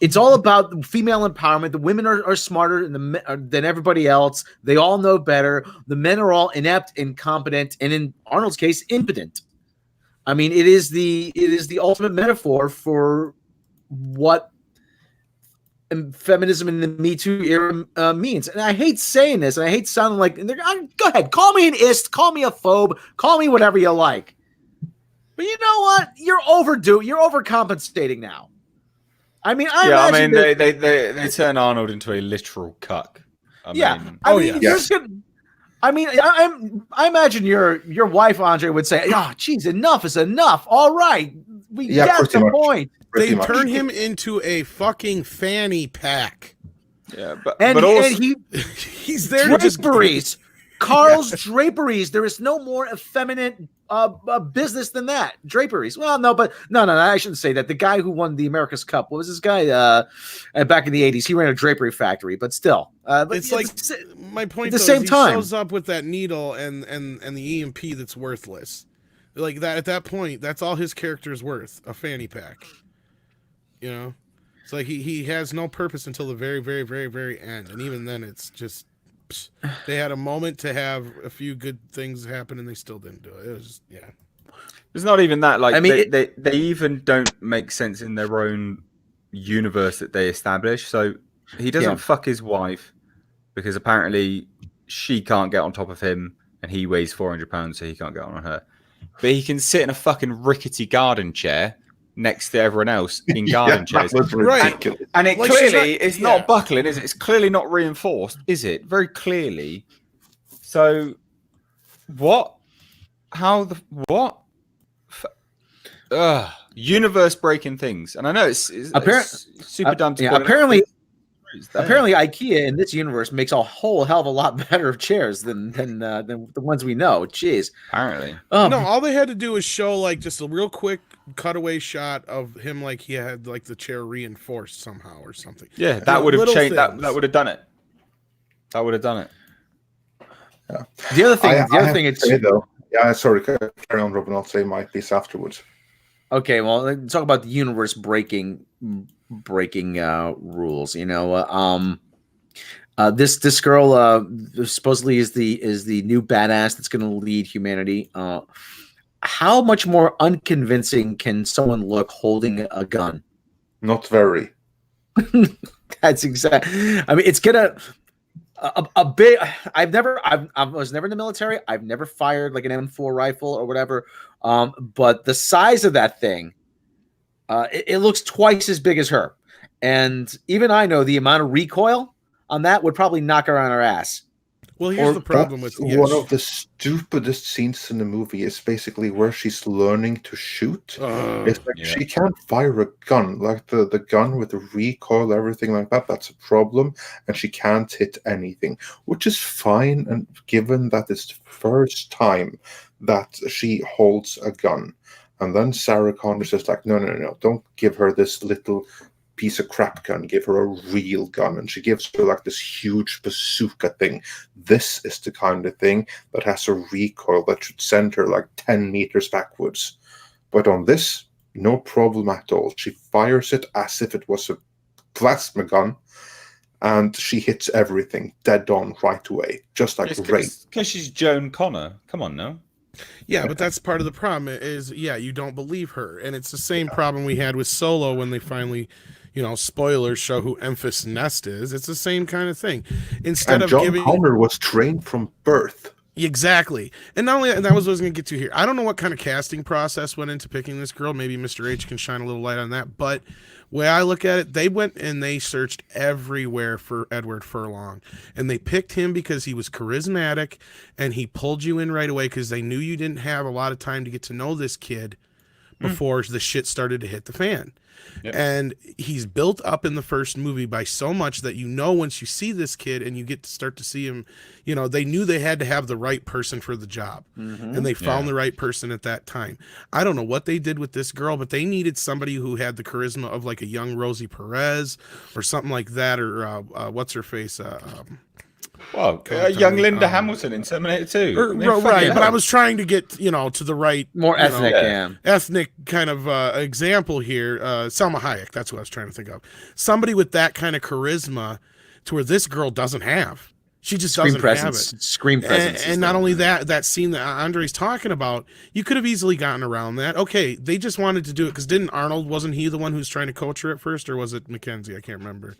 It's all about female empowerment. The women are smarter than everybody else. They all know better. The men are all inept, incompetent, and in Arnold's case, impotent. I mean, it is the ultimate metaphor for what feminism in the Me Too era means. And I hate saying this, and I hate sounding like, go ahead, call me an ist, call me a phobe, call me whatever you like. But you know what? You're overdue. You're overcompensating now. I mean, they turn Arnold into a literal cuck. I imagine your wife, Andre, would say, "Oh, geez, enough is enough. All right, we get the point." They turn him into a fucking fanny pack. Yeah, but also, he's there. Draperies, Carl's draperies. There is no more effeminate business than that. Draperies. Well, no, I shouldn't say that. The guy who won the America's Cup, what was this guy? Back in the 80s, he ran a drapery factory, but still. It's like, my point, at the same time, he shows up with that needle and the EMP that's worthless. Like that, at that point, that's all his character is worth, a fanny pack. You know? It's like he has no purpose until the very, very, very, very end. And even then, it's just, they had a moment to have a few good things happen, and they still didn't do it. It was just, yeah. It's not even that. Like, I mean, they even don't make sense in their own universe that they establish. So he doesn't fuck his wife because apparently she can't get on top of him, and he weighs 400 pounds, so he can't get on her. But he can sit in a fucking rickety garden chair next to everyone else in garden chairs. Right. And it clearly is not buckling, is it? It's clearly not reinforced, is it? Very clearly. So, what? How the... What? Universe-breaking things. And I know it's super dumb to point apparently IKEA in this universe makes a whole hell of a lot better chairs than the ones we know. Jeez. Apparently. No, all they had to do was show like just a real quick cutaway shot of him, like he had like the chair reinforced somehow or something. Yeah, that would have changed. That would have done it. That would have done it. Yeah. The other thing, it's though. Yeah, sorry. Carry on, Robin. I'll say my piece afterwards. Okay, well, let's talk about the universe breaking rules. You know, this girl supposedly is the new badass that's going to lead humanity. How much more unconvincing can someone look holding a gun? Not very. That's exact. I mean, it's gonna a bit. I was never in the military. I've never fired like an M4 rifle or whatever. But the size of that thing, it looks twice as big as her. And even I know the amount of recoil on that would probably knock her on her ass. Well, here's the problem with one of the stupidest scenes in the movie is basically where she's learning to shoot. It's like she can't fire a gun, like the gun with the recoil, everything like that. That's a problem, and she can't hit anything, which is fine. And given that it's the first time that she holds a gun, and then Sarah Connor's just like, no, don't give her this little piece of crap gun, give her a real gun, and she gives her like this huge bazooka thing. This is the kind of thing that has a recoil that should send her like 10 meters backwards. But on this, no problem at all. She fires it as if it was a plasma gun, and she hits everything dead on right away, just like rain. Because she's Joan Connor. Come on now. Yeah, but that's part of the problem is, you don't believe her. And it's the same problem we had with Solo when they finally, spoilers show who Enfys Nest is. It's the same kind of thing. Instead of John Connor was trained from birth. Exactly. And not only that was what I was going to get to here. I don't know what kind of casting process went into picking this girl. Maybe Mr. H can shine a little light on that. But the way I look at it, they went and they searched everywhere for Edward Furlong. And they picked him because he was charismatic and he pulled you in right away because they knew you didn't have a lot of time to get to know this kid before the shit started to hit the fan. Yep. And he's built up in the first movie by so much that once you see this kid and you get to start to see him, they knew they had to have the right person for the job. And they found the right person at that time. I don't know what they did with this girl, but they needed somebody who had the charisma of like a young Rosie Perez or something like that, or what's her face? Young Linda Hamilton in Terminator 2. Right, but I was trying to get, to the right... More ethnic, ethnic kind of example here. Salma Hayek, that's what I was trying to think of. Somebody with that kind of charisma to where this girl doesn't have. She just Screen doesn't presence. have it. Screen presence. And not only that scene that Andre's talking about, you could have easily gotten around that. Okay, they just wanted to do it because didn't Arnold, wasn't he the one who was trying to coach her at first, or was it Mackenzie? I can't remember.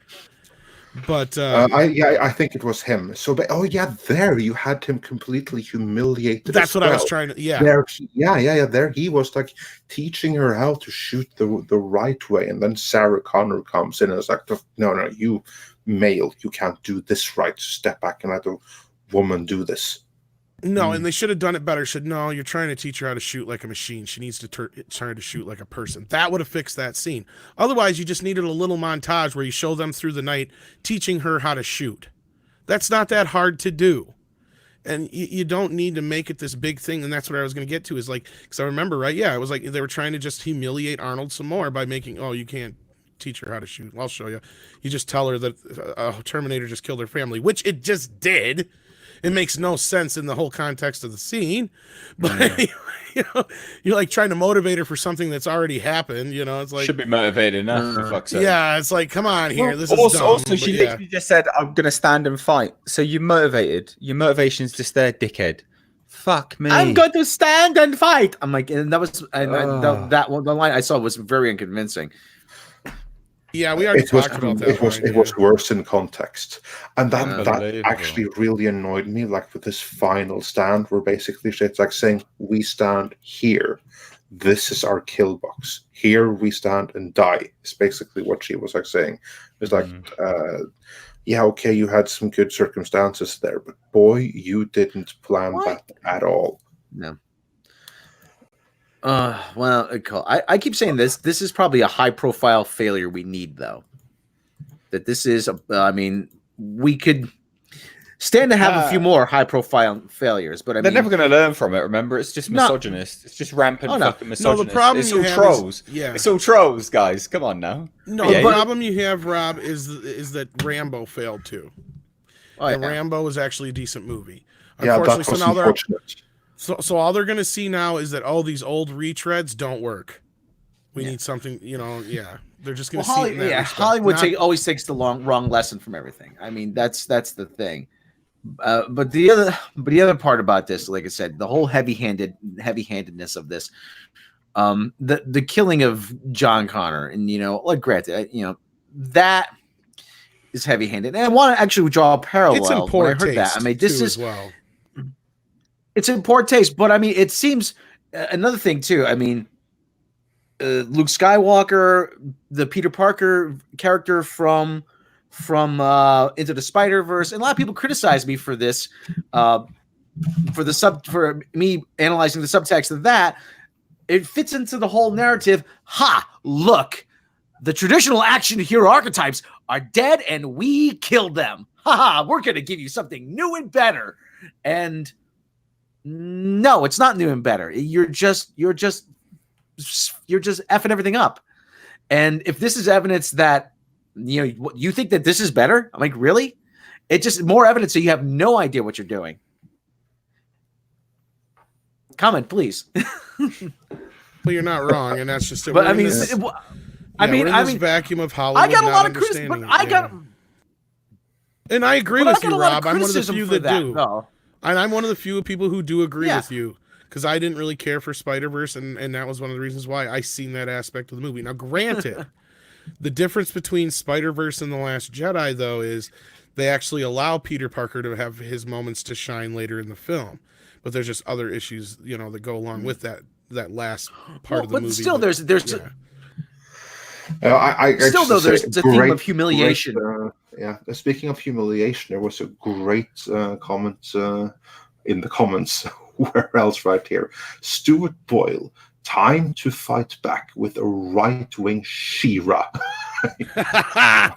But I think it was him. So, there you had him completely humiliated. That's what I was trying to. There he was like teaching her how to shoot the right way, and then Sarah Connor comes in and is like, "No, you male, you can't do this right. Step back and let a woman do this." No, and they should have done it better. No, you're trying to teach her how to shoot like a machine. She needs to try to shoot like a person. That would have fixed that scene. Otherwise, you just needed a little montage where you show them through the night teaching her how to shoot. That's not that hard to do. And you don't need to make it this big thing. And that's what I was going to get to is like, because I remember, right? Yeah, it was like they were trying to just humiliate Arnold some more by making, you can't teach her how to shoot. Well, I'll show you. You just tell her that a Terminator just killed her family, which it just did. It makes no sense in the whole context of the scene, but you're like trying to motivate her for something that's already happened. It's like should be motivated enough. For fuck's sake. Yeah, it's like, come on here. This is dumb, also she literally just said, "I'm gonna stand and fight." So you're motivated. Your motivation's just there, dickhead. Fuck me. I'm going to stand and fight. I'm like, and that was that one. The line I saw was very unconvincing. Yeah, we already talked about that. It was worse in context, and that actually really annoyed me. Like with this final stand, where basically it's like saying, "We stand here. This is our kill box. Here we stand and die." It's basically what she was like saying. It's like, okay, you had some good circumstances there, but boy, you didn't plan that at all. No. Well, I keep saying this. This is probably a high-profile failure we need, though. That this is, we could stand to have a few more high-profile failures, but they're never going to learn from it. Remember, it's just misogynist. It's just rampant fucking misogynist. No, the problem it's all trolls. It's all trolls, guys. Come on now. No, the problem you have, Rob, is that Rambo failed too. And Rambo was actually a decent movie. Unfortunately, that was unfortunate. So all they're going to see now is that these old retreads don't work. We need something, they're just going to see it in that respect. Hollywood always takes the wrong lesson from everything. I mean, that's the thing. But the other part about this, like I said, the whole heavy-handedness of this, the killing of John Connor, and like granted, that is heavy-handed. And I want to actually draw a parallel. It's in poor taste. I heard that. I mean, this is as well. It's in poor taste, but I mean, it seems another thing too. I mean, Luke Skywalker, the Peter Parker character from Into the Spider-Verse, and a lot of people criticize me for this, for me analyzing the subtext of that. It fits into the whole narrative. Look, the traditional action hero archetypes are dead, and we killed them. We're going to give you something new and better. And no, it's not new and better. You're just effing everything up. And if this is evidence that you think that this is better, I'm like, really? It's just more evidence that you have no idea what you're doing. Comment, please. Well, you're not wrong, and that's just it. But I mean, this vacuum of Hollywood. I got a lot of criticism, but and I agree with you, Rob. I'm one of the few that do. No. And I'm one of the few people who do agree with you, because I didn't really care for Spider-Verse, and that was one of the reasons why I seen that aspect of the movie. Now, granted, the difference between Spider-Verse and The Last Jedi, though, is they actually allow Peter Parker to have his moments to shine later in the film. But there's just other issues, that go along with that last part of the movie. But still, there's there's a theme of humiliation. Speaking of humiliation, there was a great comment in the comments. Where else right here? Stuart Boyle, time to fight back with a right-wing She-Ra.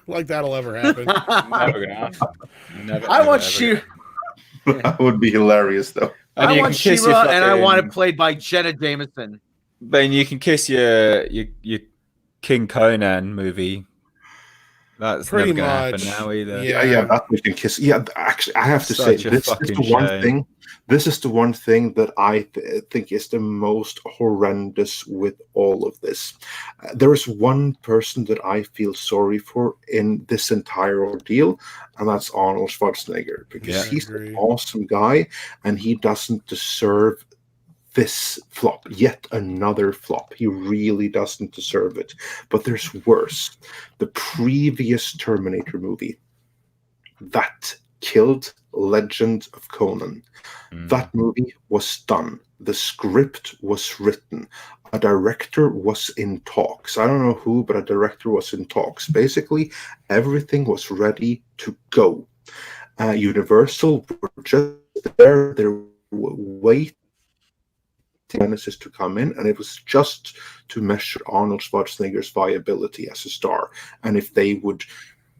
Like that'll ever happen. Never gonna happen. I want She-Ra. That would be hilarious, though. I want She-Ra, and I want it played by Jenna Jameson. Then you can kiss your King Conan movie That's Pretty never going to happen much. now either. Yeah, that we can kiss. Yeah, actually, I have to say Such a this is fucking the one shame. thing. This is the one thing that I think is the most horrendous with all of this. There is one person that I feel sorry for in this entire ordeal, and that's Arnold Schwarzenegger, because Yeah. he's I agree. an awesome guy, and he doesn't deserve this flop, yet another flop. He really doesn't deserve it. But there's worse. The previous Terminator movie that killed Legend of Conan. That movie was done. The script was written. A director was in talks. I don't know who, but a director was in talks. Basically, everything was ready to go. Universal were just there. They were waiting Genesis to come in, and it was just to measure Arnold Schwarzenegger's viability as a star, and if they would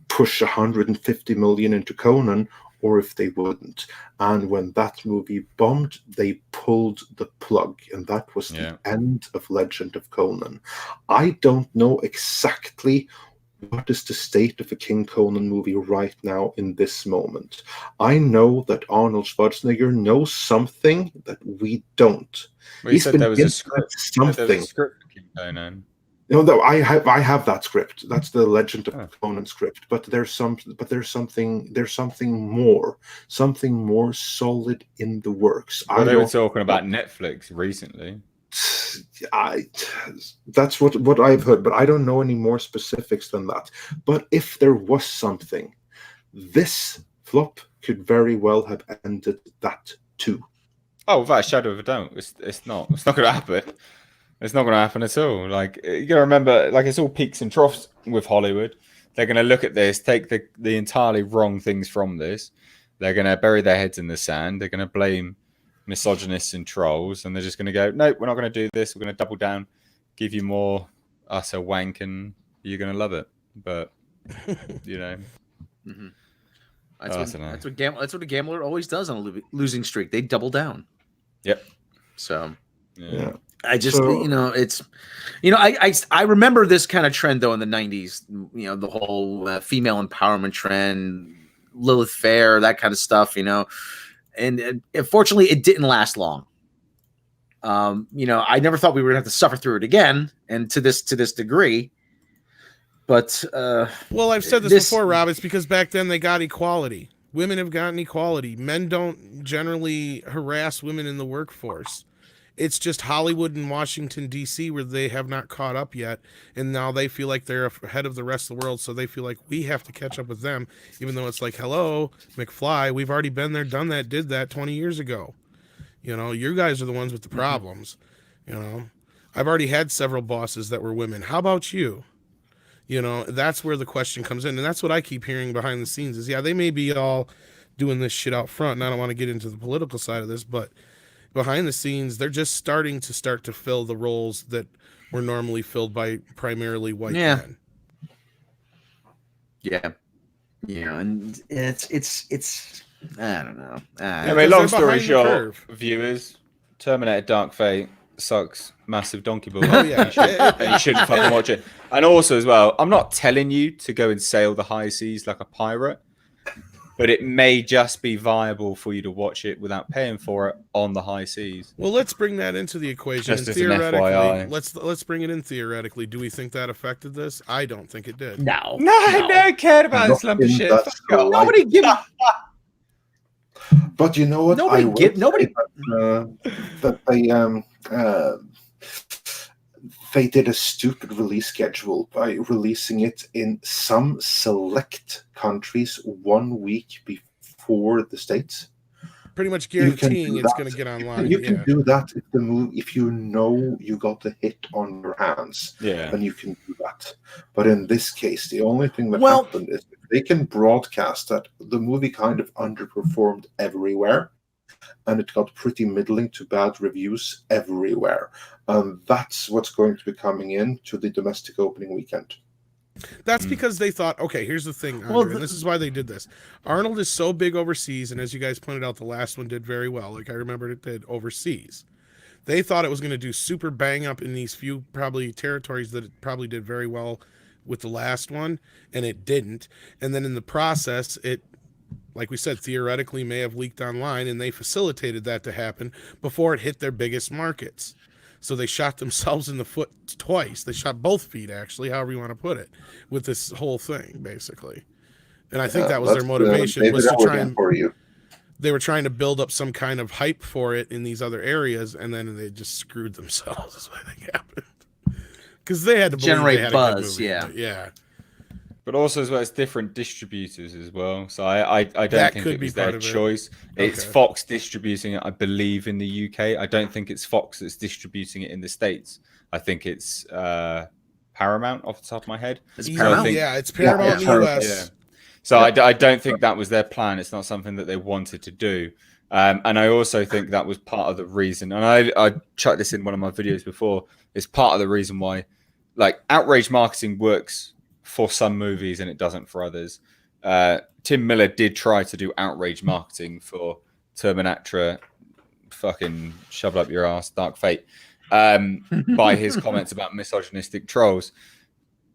push 150 million into Conan or if they wouldn't. And when that movie bombed, they pulled the plug, and that was the end of Legend of Conan. I don't know exactly what is the state of a King Conan movie right now in this moment. I know that Arnold Schwarzenegger knows something that we don't. Well, you said there was a script. Something. There was a script for King Conan. No, I have that script. That's the Legend of Conan script. But there's something more solid in the works. Well, they were talking about Netflix recently. That's what I've heard, but I don't know any more specifics than that. But if there was something, this flop could very well have ended that too. Oh, without a shadow of a doubt, it's not going to happen. It's not going to happen at all. Like, you got to remember, like, it's all peaks and troughs with Hollywood. They're going to look at this, take the entirely wrong things from this. They're going to bury their heads in the sand. They're going to blame misogynists and trolls, and they're just going to go, no, we're not going to do this. We're going to double down, give you more utter wank, and you're going to love it. But, you know. Mm-hmm. That's what a gambler always does on a losing streak. They double down. Yep. So, yeah. I just, I remember this kind of trend though in the 90s, the whole female empowerment trend, Lilith Fair, that kind of stuff, and fortunately it didn't last long. I never thought we were going to have to suffer through it again. And to this degree, but, well, I've said this before, Rob, it's because back then they got equality. Women have gotten equality. Men don't generally harass women in the workforce. It's just Hollywood and Washington, D.C., where they have not caught up yet. And now they feel like they're ahead of the rest of the world. So they feel like we have to catch up with them, even though it's like, hello, McFly, we've already been there, done that, did that 20 years ago. You guys are the ones with the problems. I've already had several bosses that were women. How about you? That's where the question comes in. And that's what I keep hearing behind the scenes is, yeah, they may be all doing this shit out front. And I don't want to get into the political side of this, but behind the scenes, they're just starting to fill the roles that were normally filled by primarily white men. Yeah. And it's I don't know. Anyway, long story short, viewers, Terminator Dark Fate sucks massive donkey ball. Oh, yeah. And you shouldn't fucking watch it. And also as well, I'm not telling you to go and sail the high seas like a pirate, but it may just be viable for you to watch it without paying for it on the high seas. Well, let's bring that into the equation. Just and as an FYI. let's bring it in theoretically. Do we think that affected this? I don't think it did. No. No cared about this lump of shit. Nobody give a... But you know what? They did a stupid release schedule by releasing it in some select countries 1 week before the States. Pretty much guaranteeing it's going to get online. You can do that if you know you got a hit on your hands. Yeah. Then you can do that. But in this case, the only thing that happened is they can broadcast that the movie kind of underperformed everywhere, and it got pretty middling to bad reviews everywhere. That's what's going to be coming in to the domestic opening weekend. That's because they thought, okay, here's the thing, Andre, and this is why they did this. Arnold is so big overseas, and as you guys pointed out, the last one did very well. Like I remembered it did overseas. They thought it was going to do super bang up in these few probably territories that it probably did very well with the last one, and it didn't. And then in the process, it, like we said, theoretically may have leaked online, and they facilitated that to happen before it hit their biggest markets. So they shot themselves in the foot twice. They shot both feet, actually, however you want to put it, with this whole thing, basically. And I think that was their motivation, was to try and, for you. they were trying to build up some kind of hype for it in these other areas, and then they just screwed themselves. Is what I think happened. Because they had to Generate they had buzz, a good movie, yeah. but yeah. But also as well, it's different distributors as well. So I don't That think could it be was part their of it. choice. It's Okay. Fox distributing it, I believe, in the UK. I don't think it's Fox that's distributing it in the States. I think it's Paramount off the top of my head. It's So I Paramount. think- Yeah, it's Paramount in the US. Yeah. So I don't think that was their plan. It's not something that they wanted to do. And I also think that was part of the reason. And I chucked this in one of my videos before. It's part of the reason why, like, outrage marketing works for some movies and it doesn't for others. Tim Miller did try to do outrage marketing for Terminator, fucking shove it up your ass, Dark Fate, by his comments about misogynistic trolls.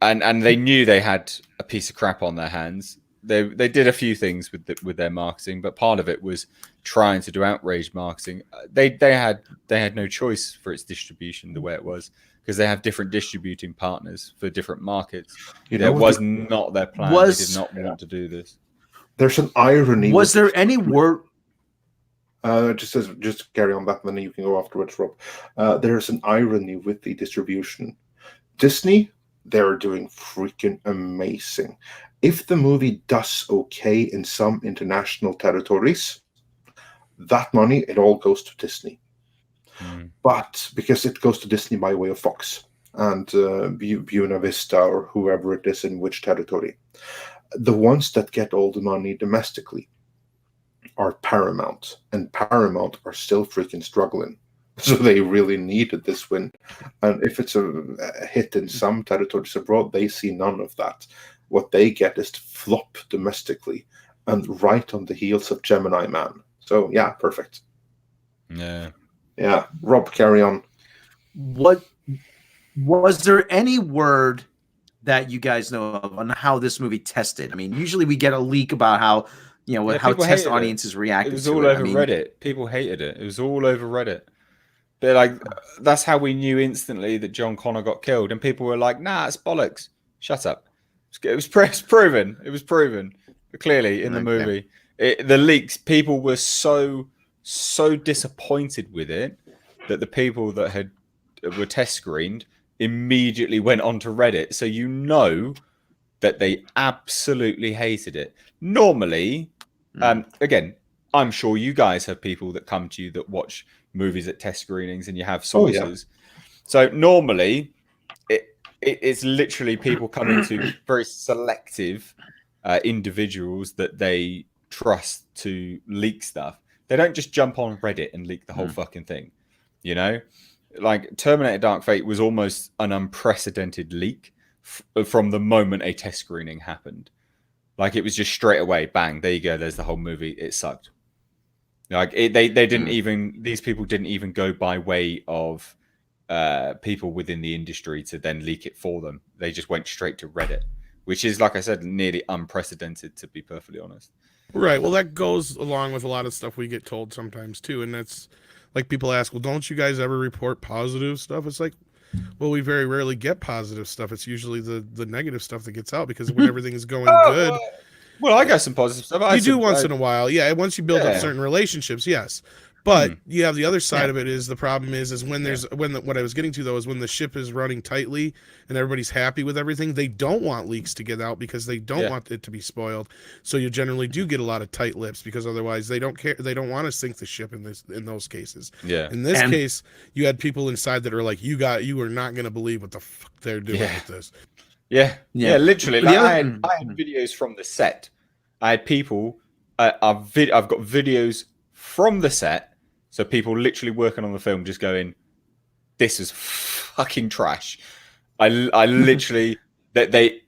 And they knew they had a piece of crap on their hands. They did a few things with their marketing, but part of it was trying to do outrage marketing. They had no choice for its distribution the way it was, because they have different distributing partners for different markets. It was not their plan. They did not want to do this. There's an irony. Was there any word? Just carry on that, and then you can go afterwards, Rob. There's an irony with the distribution. Disney, they're doing freaking amazing. If the movie does okay in some international territories, that money, it all goes to Disney. But because it goes to Disney by way of Fox and Buena Vista or whoever it is in which territory, the ones that get all the money domestically are Paramount, and Paramount are still freaking struggling. So they really needed this win. And if it's a hit in some territories abroad, they see none of that. What they get is to flop domestically and right on the heels of Gemini Man. So yeah, perfect. Yeah, Rob, carry on. What was there any word that you guys know of on how this movie tested? I mean, usually we get a leak about how how test audiences reacted. It was to all it. over Reddit. People hated it. It was all over Reddit. They're like, that's how we knew instantly that John Connor got killed, and people were like, "Nah, it's bollocks. Shut up." It was proven. It was proven clearly in the movie. The leaks. People were so disappointed with it that the people that were test screened immediately went onto Reddit. So you know that they absolutely hated it. Normally, again, I'm sure you guys have people that come to you that watch movies at test screenings, and you have sources. So normally, it's literally people coming to very selective individuals that they trust to leak stuff. They don't just jump on Reddit and leak the whole fucking thing. You know, like Terminator Dark Fate was almost an unprecedented leak from the moment a test screening happened. Like, it was just straight away, bang, there you go. There's the whole movie. It sucked. Like they didn't even, these people didn't even go by way of people within the industry to then leak it for them. They just went straight to Reddit, which is, like I said, nearly unprecedented, to be perfectly honest. Right. Well, that goes along with a lot of stuff we get told sometimes too. And that's like, people ask, well, don't you guys ever report positive stuff? It's like, well, we very rarely get positive stuff. It's usually the negative stuff that gets out, because when everything is going good. Well, I got some positive stuff. You do once in a while. Yeah. Once you build up certain relationships. Yes. But you have the other side of it is, the problem is when there's what I was getting to though is when the ship is running tightly and everybody's happy with everything, they don't want leaks to get out because they don't want it to be spoiled. So you generally do get a lot of tight lips, because otherwise they don't care. They don't want to sink the ship in those cases. Yeah. In this case, you had people inside that are like, you are not going to believe what the fuck they're doing with this. Yeah. Literally. Like, I had videos from the set. I had people. I've got videos from the set. So people literally working on the film just going, "This is fucking trash." I literally that they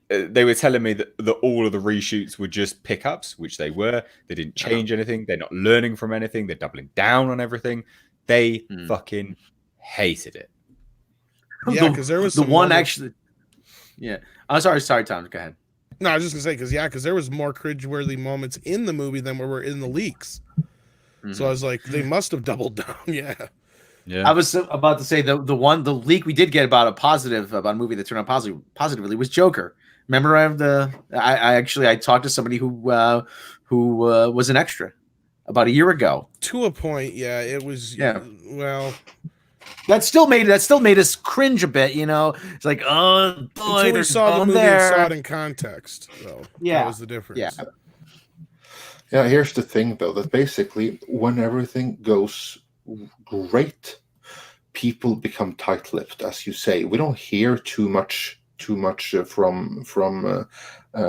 were telling me that all of the reshoots were just pickups, which they were. They didn't change anything. They're not learning from anything. They're doubling down on everything. They fucking hated it. Yeah, because there was the one actually. Yeah. I'm sorry, Tom. Go ahead. No, I was just gonna say because there was more cringeworthy moments in the movie than were in the leaks. So I was like, they must have doubled down. Yeah. I was about to say the leak we did get about a movie that turned out positively was Joker. Remember, I talked to somebody who was an extra about a year ago. To a point, yeah, it was. Yeah. Well, that still made us cringe a bit. It's like, oh boy, until we saw the movie and saw it in context. So that was the difference. Yeah. Here's the thing, though, that basically when everything goes great, people become tight-lipped, as you say. We don't hear too much from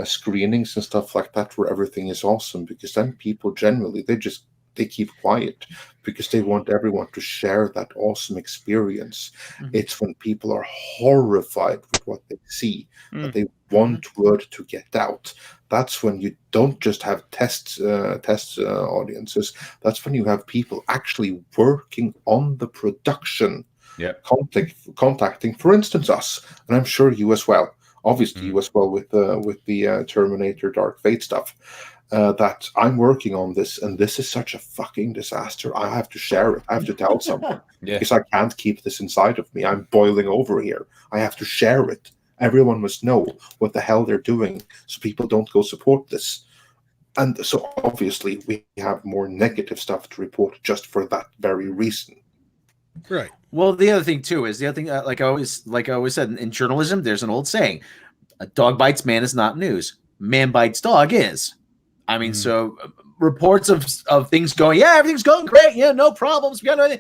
screenings and stuff like that where everything is awesome, because then people generally they keep quiet because they want everyone to share that awesome experience. It's when people are horrified with what they see that they want word to get out. That's when you don't just have test audiences. That's when you have people actually working on the production, contacting, for instance, us, and I'm sure you as well. Obviously, you as well with the Terminator Dark Fate stuff. That I'm working on this, and this is such a fucking disaster. I have to share it. I have to tell someone because I can't keep this inside of me. I'm boiling over here. I have to share it. Everyone must know what the hell they're doing, so people don't go support this. And so obviously we have more negative stuff to report just for that very reason. Right. Well, the other thing too is like I always said in journalism, there's an old saying: "A dog bites man is not news. Man bites dog is." I mean, so reports of things going, everything's going great, no problems. We got nothing.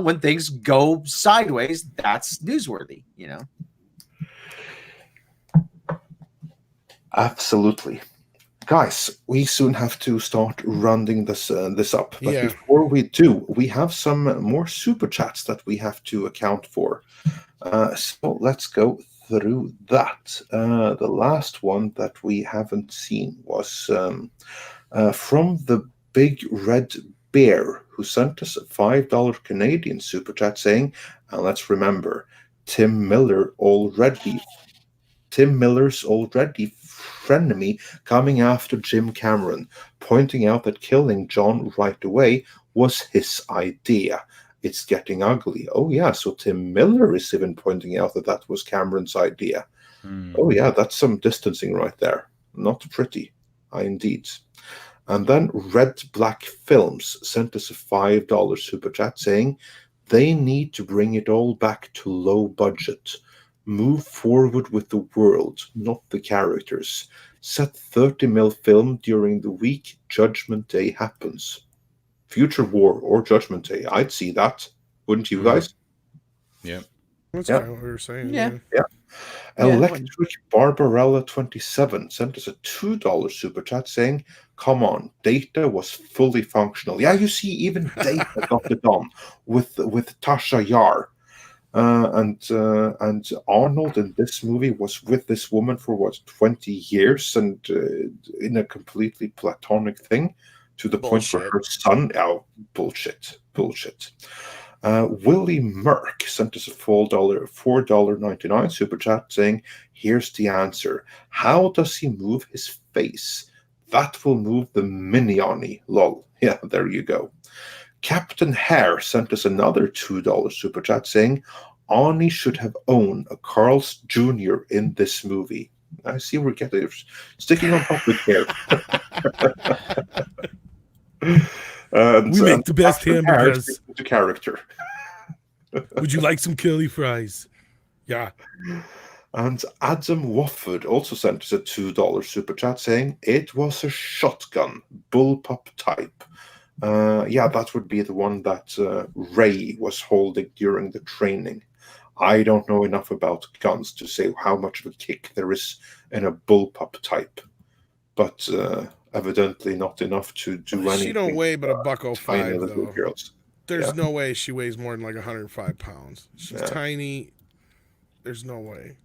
When things go sideways, that's newsworthy. Absolutely. Guys, we soon have to start rounding this up. But before we do, we have some more super chats that we have to account for. So let's go through that. The last one that we haven't seen was from the Big Red Bear, who sent us a $5 Canadian super chat saying, and let's remember, Tim Miller's already frenemy coming after Jim Cameron, pointing out that killing John right away was his idea. It's getting ugly. Oh yeah, so Tim Miller is even pointing out that was Cameron's idea. Oh yeah, that's some distancing right there. Not pretty, indeed. And then Red Black Films sent us a $5 super chat saying they need to bring it all back to low budget. Move forward with the world, not the characters. Set 30 mil film during the week Judgment Day happens. Future War or Judgment Day. I'd see that. Wouldn't you guys? Yeah. That's kind of what we were saying. Yeah. Electric Barbarella 27 sent us a $2 super chat saying, come on, Data was fully functional. Yeah, you see, even Data got it done with Tasha Yar. And Arnold in this movie was with this woman for 20 years, and in a completely platonic thing, to the point where her son, bullshit. Willie Merck sent us a $4.99 super chat saying, here's the answer. How does he move his face? That will move the minioni, lol. Yeah, there you go. Captain Hare sent us another $2 super chat saying, Arnie should have owned a Carl's Jr. in this movie. I see we're sticking on topic here. We make the best hamburgers. To character. Would you like some curly fries? Yeah. And Adam Wofford also sent us a $2 super chat saying, it was a shotgun, bullpup type. That would be the one that Ray was holding during the training. I don't know enough about guns to say how much of a kick there is in a bullpup type, but evidently not enough to do anything. She don't weigh but $105 though. Girls. There's no way she weighs more than like 105 pounds. She's tiny. There's no way.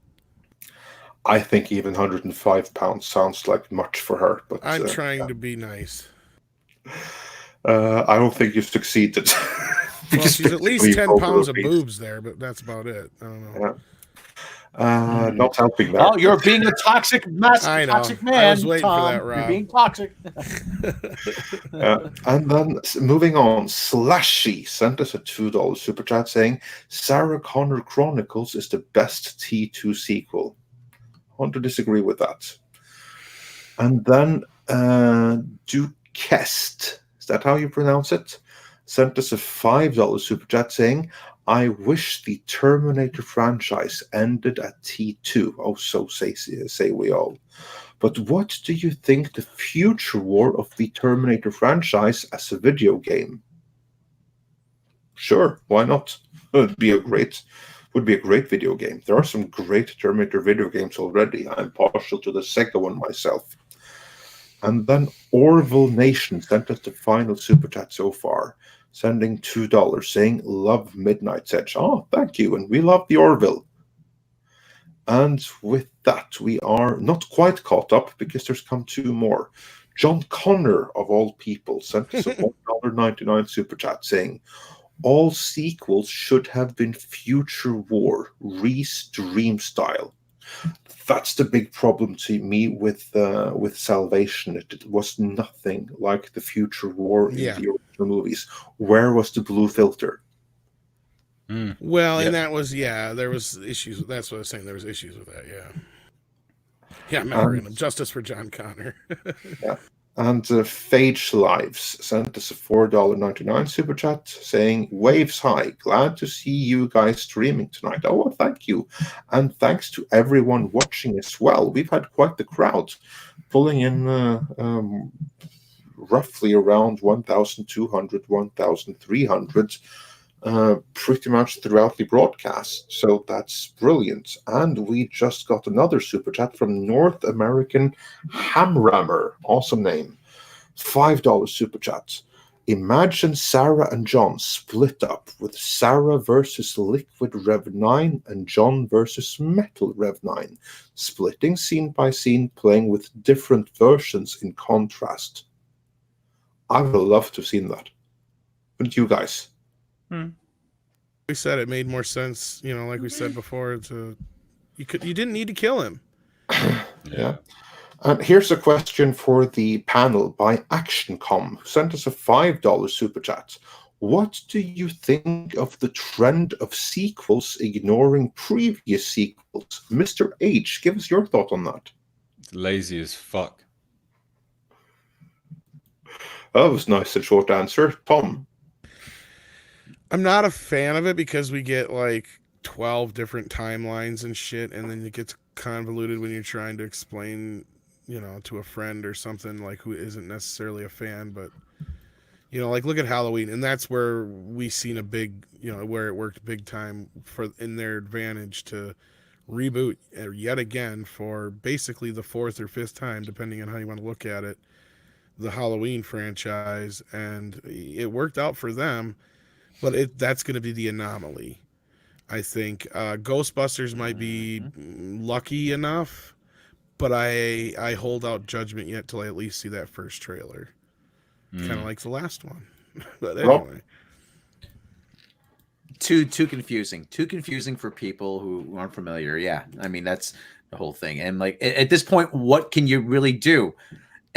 I think even 105 pounds sounds like much for her. But I'm trying to be nice. I don't think you've succeeded. Well, she's at least 10 pounds of boobs there, but that's about it. I don't know. Not helping there. Oh, you're being a toxic I know. toxic man. I was waiting Tom. for that, Rob. You're being toxic. And then moving on, Slashy sent us a $2 super chat saying Sarah Connor Chronicles is the best T2 sequel. I want to disagree with that. And then Duquest, is that how you pronounce it? Sent us a $5 super chat saying, I wish the Terminator franchise ended at T2. Oh, so say we all. But what do you think the future war of the Terminator franchise as a video game? Sure, why not? Would be a great video game. There are some great Terminator video games already. I'm partial to the second one myself. And then Orville Nation sent us the final super chat so far, sending $2, saying, love Midnight's Edge. Oh, thank you. And we love the Orville. And with that, we are not quite caught up because there's come two more. John Connor, of all people, sent us a $1.99 super chat saying, all sequels should have been Future War, Reese Dream style. That's the big problem to me with Salvation. It was nothing like the Future War in the original movies. Where was the blue filter? Well, and that was there was issues. That's what I was saying. There was issues with that. Yeah, memorandum. Justice for John Connor. Yeah. And Phage Lives sent us a $4.99 super chat saying, waves high, glad to see you guys streaming tonight. Oh, well, thank you. And thanks to everyone watching as well. We've had quite the crowd, pulling in roughly around 1,200, 1,300 pretty much throughout the broadcast. So that's brilliant. And we just got another super chat from North American Hamrammer. Awesome name. $5 super chat. Imagine Sarah and John split up with Sarah versus Liquid Rev 9 and John versus Metal Rev 9, splitting scene by scene, playing with different versions in contrast. I would love to have seen that. Wouldn't you guys? We said it made more sense, like we said before, you didn't need to kill him. Yeah. And here's a question for the panel by ActionCom, who sent us a $5 super chat. What do you think of the trend of sequels ignoring previous sequels? Mr. H, give us your thought on that. It's lazy as fuck. That was nice and short answer. Tom? I'm not a fan of it because we get like 12 different timelines and shit, and then it gets convoluted when you're trying to explain, to a friend or something like who isn't necessarily a fan. But like look at Halloween, and that's where we seen a big, where it worked big time in their advantage to reboot yet again for basically the fourth or fifth time, depending on how you want to look at it, the Halloween franchise, and it worked out for them. But that's going to be the anomaly. I think Ghostbusters might be lucky enough, but I hold out judgment yet till I at least see that first trailer. Kind of like the last one. But anyway. Too confusing. Too confusing for people who aren't familiar. Yeah, I mean, that's the whole thing. And like at this point, what can you really do?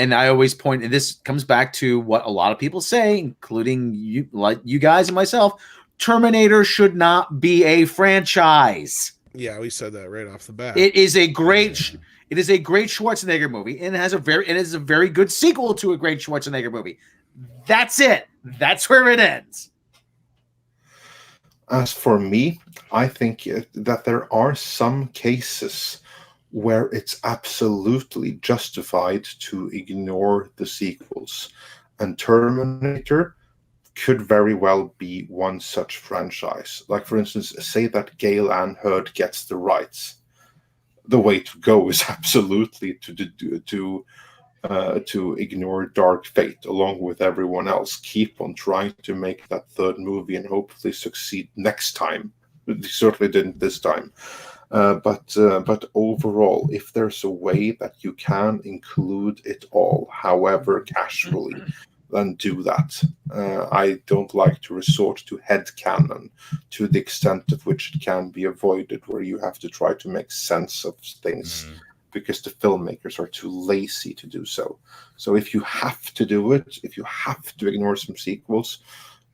And I always point, and this comes back to what a lot of people say, including you, like you guys and myself, Terminator should not be a franchise. Yeah, we said that right off the bat. It is a great Schwarzenegger movie, and it is a very good sequel to a great Schwarzenegger movie. That's it. That's where it ends. As for me, I think that there are some cases where it's absolutely justified to ignore the sequels. And Terminator could very well be one such franchise. Like, for instance, say that Gale Ann Hurd gets the rights. The way to go is absolutely to ignore Dark Fate along with everyone else. Keep on trying to make that third movie and hopefully succeed next time. They certainly didn't this time. But overall, if there's a way that you can include it all, however casually, then do that. I don't like to resort to headcanon to the extent of which it can be avoided, where you have to try to make sense of things because the filmmakers are too lazy to do so. So if you have to do it, if you have to ignore some sequels,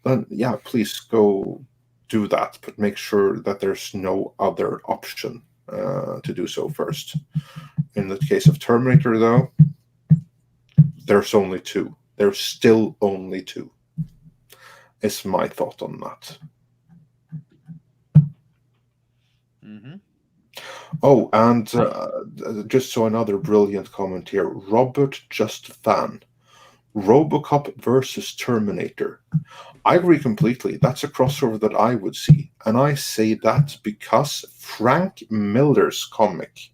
then yeah, please go do that, but make sure that there's no other option to do so first. In the case of Terminator, though, there's only two. There's still only two. Is my thought on that. Mm-hmm. Oh, and just so another brilliant comment here, Robert Just Fan, RoboCop versus Terminator. I agree completely. That's a crossover that I would see, and I say that because Frank Miller's comic,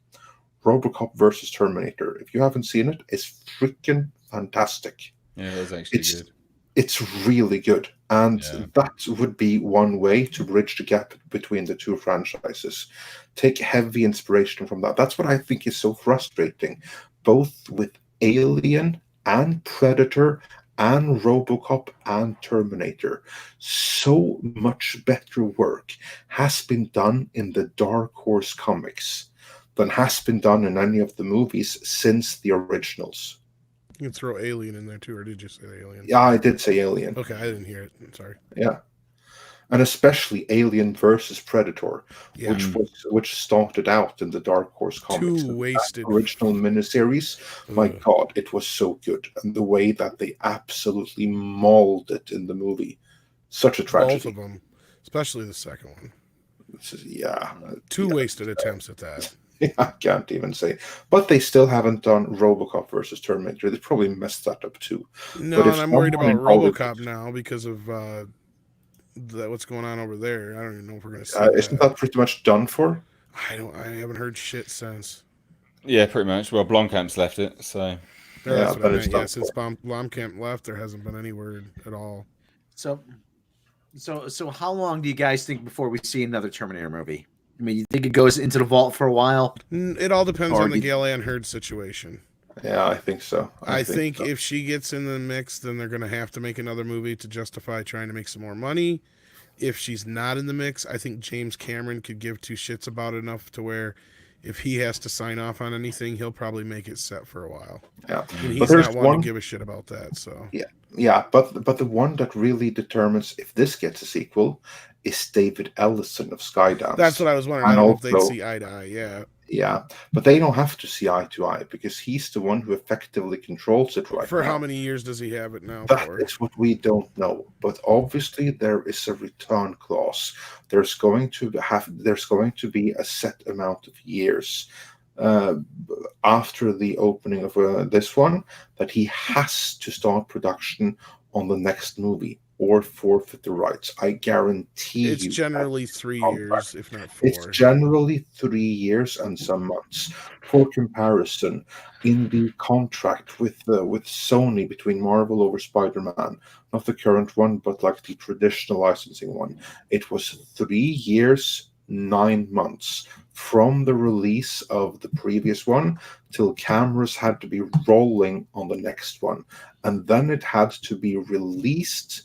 RoboCop versus Terminator, if you haven't seen it, is freaking fantastic. Yeah, that's actually good. It's really good, and Yeah. that would be one way to bridge the gap between the two franchises. Take heavy inspiration from that. That's what I think is so frustrating, both with Alien and Predator and RoboCop and Terminator. So much better work has been done in the Dark Horse comics than has been done in any of the movies since the originals. You can throw Alien in there too, or did you say Alien? Yeah, I did say Alien. Okay, I didn't hear it. I'm sorry. Yeah. And especially Alien versus Predator, Yeah. which started out in the Dark Horse comics. Too wasted. Original miniseries. My God, it was so good. And the way that they absolutely mauled it in the movie. Such a tragedy. Both of them, especially the second one. Yeah. Two wasted attempts at that. I can't even say. But they still haven't done RoboCop versus Terminator. They probably messed that up too. No, and I'm worried about someone in Hollywood- RoboCop now because of what's going on over there. I don't even know if we're going to see isn't that pretty much done for? I haven't heard shit since. Yeah, pretty much. Well, Blomkamp's left it, so That's what I meant. Yeah, since Blomkamp left, there hasn't been any word at all. So how long do you guys think before we see another Terminator movie? I mean, you think it goes into the vault for a while? It all depends on the Gail Ann Hurd situation. Yeah, I think so. I think so. If she gets in the mix, then they're going to have to make another movie to justify trying to make some more money. If she's not in the mix, I think James Cameron could give two shits about it enough to where if he has to sign off on anything, he'll probably make it set for a while. Yeah, and he's not one to give a shit about that. So yeah, but the one that really determines if this gets a sequel is David Ellison of Skydance. That's what I was wondering. I don't know if they see eye to eye. Yeah, but they don't have to see eye to eye because he's the one who effectively controls it right now. For how many years does he have it now? That is what we don't know. But obviously there is a return clause. There's going to be a set amount of years after the opening of this one that he has to start production on the next movie or forfeit the rights. I guarantee it's generally 3 years, if not 4. It's generally 3 years and some months. For comparison, in the contract with Sony between Marvel over Spider-Man, not the current one, but like the traditional licensing one, it was 3 years, 9 months from the release of the previous one till cameras had to be rolling on the next one, and then it had to be released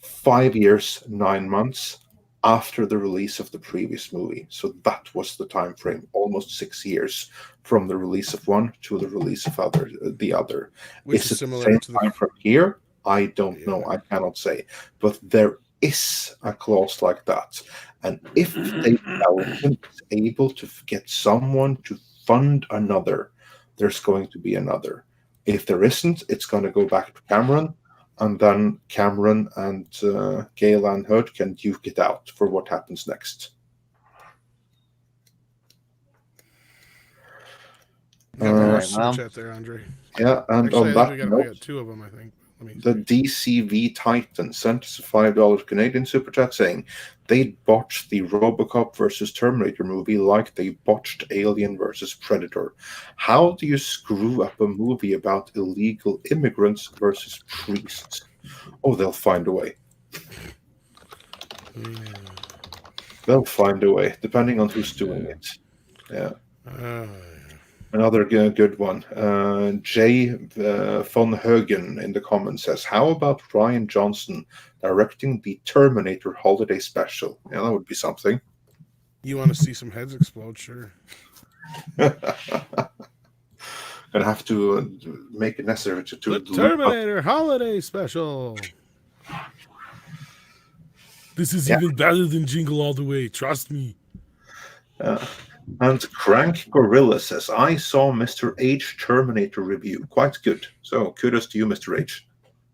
5 years, 9 months after the release of the previous movie. So that was the time frame, almost 6 years from the release of one to the release of the other. Which is similar to the time from here? I don't know. I cannot say. But there is a clause like that. And if they is able to get someone to fund another, there's going to be another. If there isn't, it's going to go back to Cameron. And then Cameron and Gail Ann Hurd can duke it out for what happens next. Chat there, Andre. Yeah, and actually, on that we got 2 of them, I think. The DCV Titan sent us a $5 Canadian super chat saying they botched the RoboCop versus Terminator movie like they botched Alien versus Predator. How do you screw up a movie about illegal immigrants versus priests? Oh, they'll find a way. They'll find a way, depending on who's doing it. Yeah. Another good one. Jay von Högen in the comments says, "How about Rian Johnson directing the Terminator holiday special?" Yeah, that would be something. You want to see some heads explode? Sure. Gonna have to make it necessary to The Terminator holiday special. This is even better than Jingle All the Way. Trust me. And Crank Gorilla says, "I saw Mr. H Terminator review. Quite good. So kudos to you, Mr. H."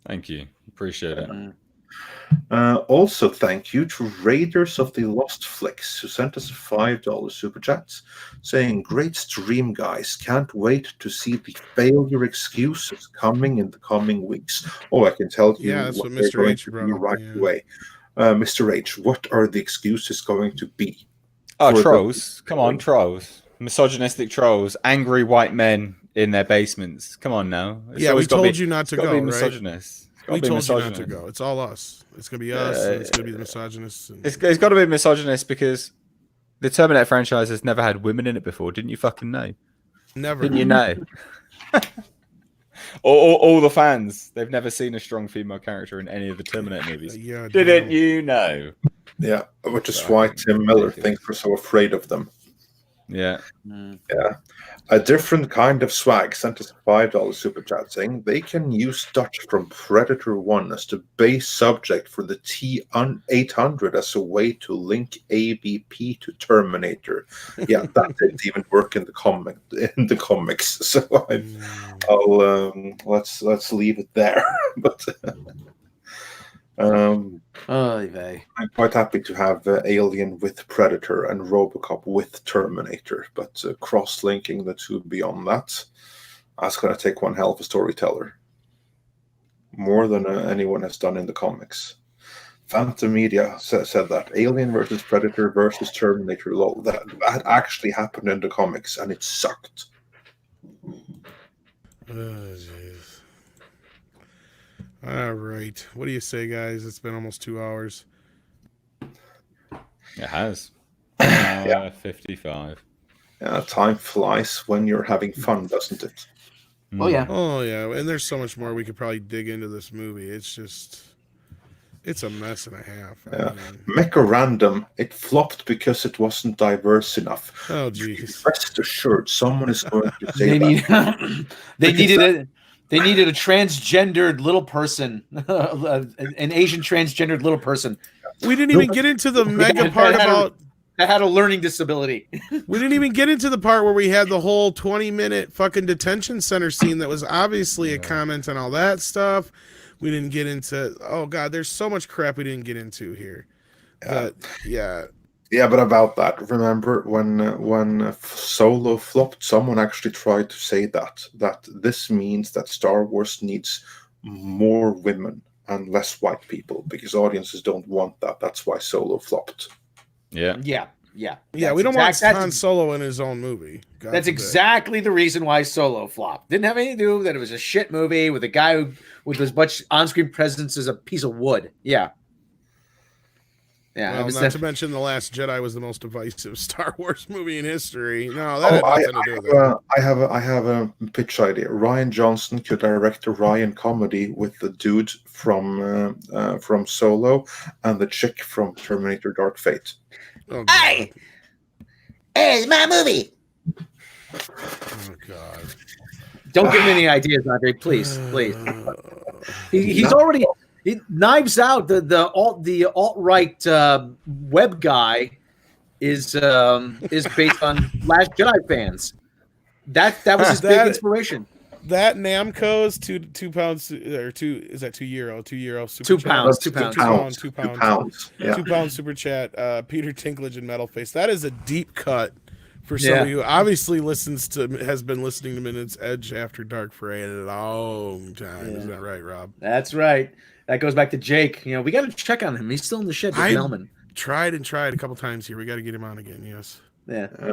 Thank you. Appreciate it. Also, thank you to Raiders of the Lost Flicks, who sent us a $5 super chat saying, "Great stream, guys. Can't wait to see the failure excuses coming in the coming weeks." Oh, I can tell you that's what they're Mr. going H to brought be up, right yeah. away. Mr. H, what are the excuses going to be? Oh, trolls. Come on, trolls. Misogynistic trolls. Angry white men in their basements. Come on now. We told you not to go, right? Misogynist. We told you not to go. It's all us. It's going to be us, and it's going to be the misogynists. And... It's got to be misogynist because the Terminator franchise has never had women in it before. Didn't you fucking know? Never. Didn't you know? all the fans, they've never seen a strong female character in any of the Terminator movies. Didn't you know? Yeah, which is why Tim Miller thinks we're so afraid of them. Yeah. Yeah. A different kind of swag sent us a $5 super chat saying they can use Dutch from Predator 1 as the base subject for the T-800 as a way to link AVP to Terminator. Yeah, that didn't even work in the comics. So I'll let's leave it there. But I'm quite happy to have Alien with Predator and RoboCop with Terminator, but cross-linking the two beyond that's going to take one hell of a storyteller. More than anyone has done in the comics. Phantom Media said that Alien versus Predator versus Terminator, that actually happened in the comics, and it sucked. Oh, jeez. All right. What do you say, guys? It's been almost 2 hours. It has. 55. Yeah, time flies when you're having fun, doesn't it? Oh, yeah. Oh, yeah. And there's so much more we could probably dig into this movie. It's a mess and a half. Yeah. Mecha Random, it flopped because it wasn't diverse enough. Oh, jeez. Rest assured, someone is going to say They needed a transgendered little person, an Asian transgendered little person. We didn't even get into the mega part about that had a learning disability. We didn't even get into the part where we had the whole 20-minute fucking detention center scene that was obviously a comment on all that stuff. We didn't get into, oh God, there's so much crap we didn't get into here. Yeah, but about that, remember when Solo flopped, someone actually tried to say that this means that Star Wars needs more women and less white people because audiences don't want that. That's why Solo flopped. Yeah. We don't want Han Solo in his own movie. That's exactly the reason why Solo flopped. Didn't have anything to do with that. It was a shit movie with a guy who, with as much on-screen presence as a piece of wood. Yeah. Well, not to mention The Last Jedi was the most divisive Star Wars movie in history. No, that had nothing to do with it. I have a pitch idea. Rian Johnson could direct a Ryan comedy with the dude from Solo and the chick from Terminator Dark Fate. Oh, hey, it's my movie. Oh God! Don't give me any ideas, Andre. Please. He's already. Knives Out, the alt-right web guy is based on Last Jedi fans. That was his big inspiration. That Namco's 2 pounds or €2 super 2 chat. pounds. 2 pounds. 2 pounds. Yeah. 2 pounds super chat. Peter Dinklage and Metal Face. That is a deep cut for somebody who obviously has been listening to Minute's Edge after Dark Fate in a long time. Isn't that right, Rob? That's right. That goes back to Jake. You know, we got to check on him. He's still in the shed with Melman. Tried a couple times here. We got to get him on again. Yes. Yeah.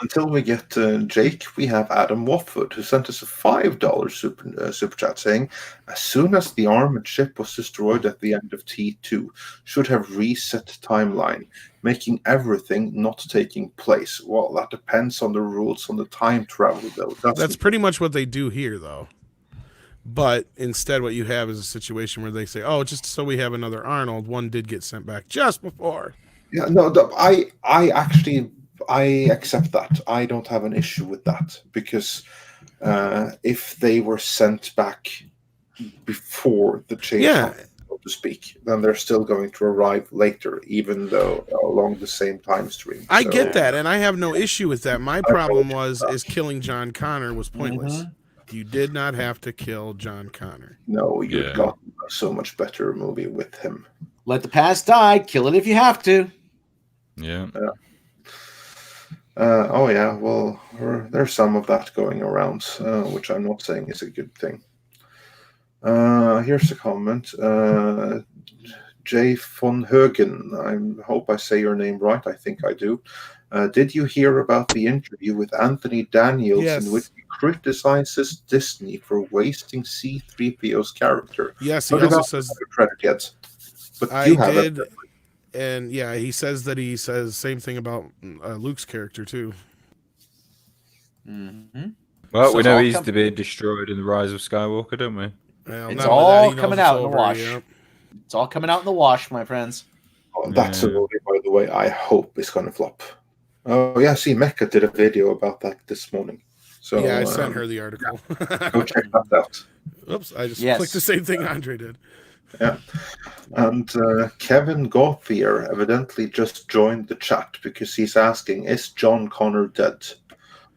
until we get Jake, we have Adam Watford, who sent us a $5 super chat saying, as soon as the armored ship was destroyed at the end of T2, should have reset timeline, making everything not taking place. Well, that depends on the rules on the time travel, though. That's pretty much what they do here, though. But instead, what you have is a situation where they say, "Oh, just so we have another Arnold, one did get sent back just before." Yeah, no, I actually accept that. I don't have an issue with that because if they were sent back before the change, so to speak, then they're still going to arrive later, even though along the same time stream. I get that, and I have no issue with that. My problem is killing John Connor was pointless. You did not have to kill John Connor. No, you've got so much better movie with him. Let the past die. Kill it if you have to. Yeah. Oh yeah. Well, there's some of that going around, which I'm not saying is a good thing. Here's a comment. Jay von Högen. I hope I say your name right. I think I do. Did you hear about the interview with Anthony Daniels in which he criticizes Disney for wasting C-3PO's character? Yes, he also says credit yet. But I did, and yeah, he says that he says the same thing about Luke's character too. Well, so we know he's to be destroyed in the Rise of Skywalker, don't we? Well, it's all coming out in the wash. It's all coming out in the wash, my friends. Oh, that's a movie, by the way, I hope is going to flop. Oh, yeah, see, Mecca did a video about that this morning. So yeah, I sent her the article. Go check that out. Oops, I just clicked the same thing Andre did. Yeah. And Kevin Gauthier evidently just joined the chat because he's asking, is John Connor dead?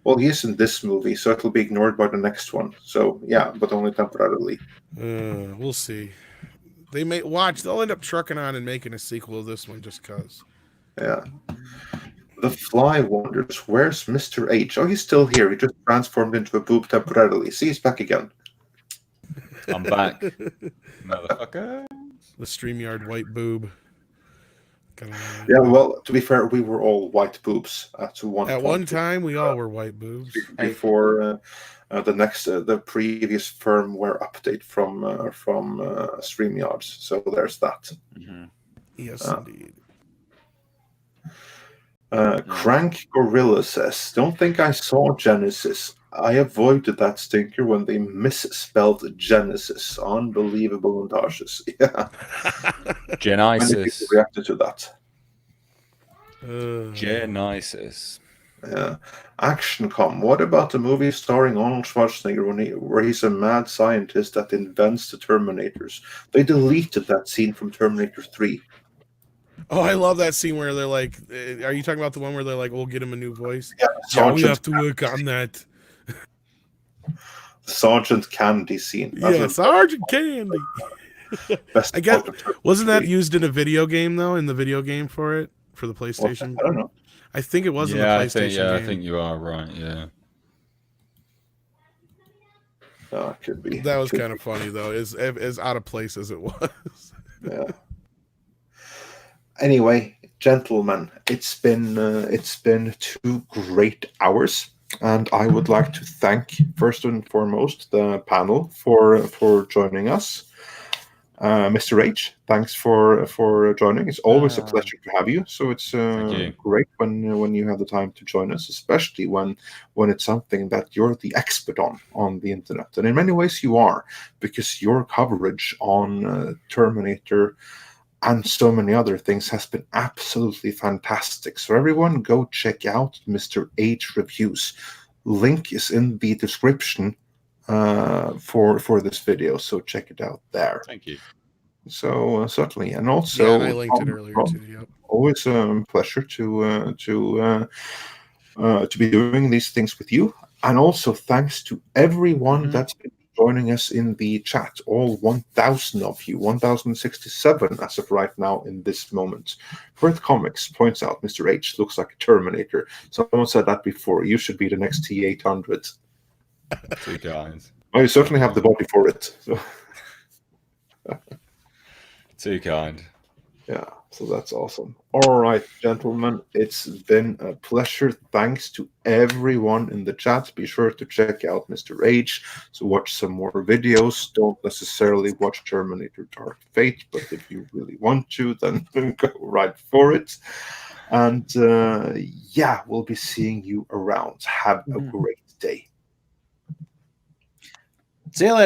Well, he is in this movie, so it'll be ignored by the next one. So, yeah, but only temporarily. We'll see. They may watch. They'll end up trucking on and making a sequel of this one just because. Yeah. The Fly wonders, where's Mr. H? Oh, he's still here. He just transformed into a boob temporarily. See, he's back again. I'm back. Motherfucker. The StreamYard white boob. Yeah, well, to be fair, we were all white boobs at one point. At one time, we all were white boobs. Before the previous firmware update from StreamYard. So there's that. Yes, indeed. Crank Gorilla says, don't think I saw Genesis. I avoided that stinker when they misspelled Genesis. Unbelievable montages. Yeah. Genesis. Reacted to that. Genesis. Yeah. Action.com. What about the movie starring Arnold Schwarzenegger where he's a mad scientist that invents the Terminators? They deleted that scene from Terminator 3. Oh, I love that scene where they're like, are you talking about the one where they're like, we'll get him a new voice? Yeah, we have to work on that. Sergeant Candy scene. Yeah, Sergeant Candy. I guess, wasn't that used in a video game, though, in the video game for it? For the PlayStation? I don't know. I think it was in the PlayStation game. I think you are right, yeah. Oh, it could be. That was kind of funny, though, as out of place as it was. Yeah. Anyway, gentlemen, it's been 2 great hours, and I would like to thank first and foremost the panel for joining us. Mr. H, thanks for joining. It's always a pleasure to have you. So it's great when you have the time to join us, especially when it's something that you're the expert on the internet, and in many ways you are, because your coverage on Terminator and so many other things has been absolutely fantastic. So everyone go check out Mr. H Reviews. Link is in the description for this video, so check it out there. Thank you. So certainly, and also and I linked it earlier too. Yep. Always a pleasure to be doing these things with you, and also thanks to everyone that's been joining us in the chat, all 1,000 of you, 1,067 as of right now in this moment. Firth Comics points out Mr. H looks like a Terminator. Someone said that before. You should be the next T-800. Two guys. Well, you certainly have the body for it. So. Too kind. Yeah, so that's awesome. All right, gentlemen, it's been a pleasure. Thanks to everyone in the chat. Be sure to check out Mr. H to watch some more videos. Don't necessarily watch Terminator Dark Fate, but if you really want to, then go right for it. And yeah, we'll be seeing you around. Have a great day. See you later.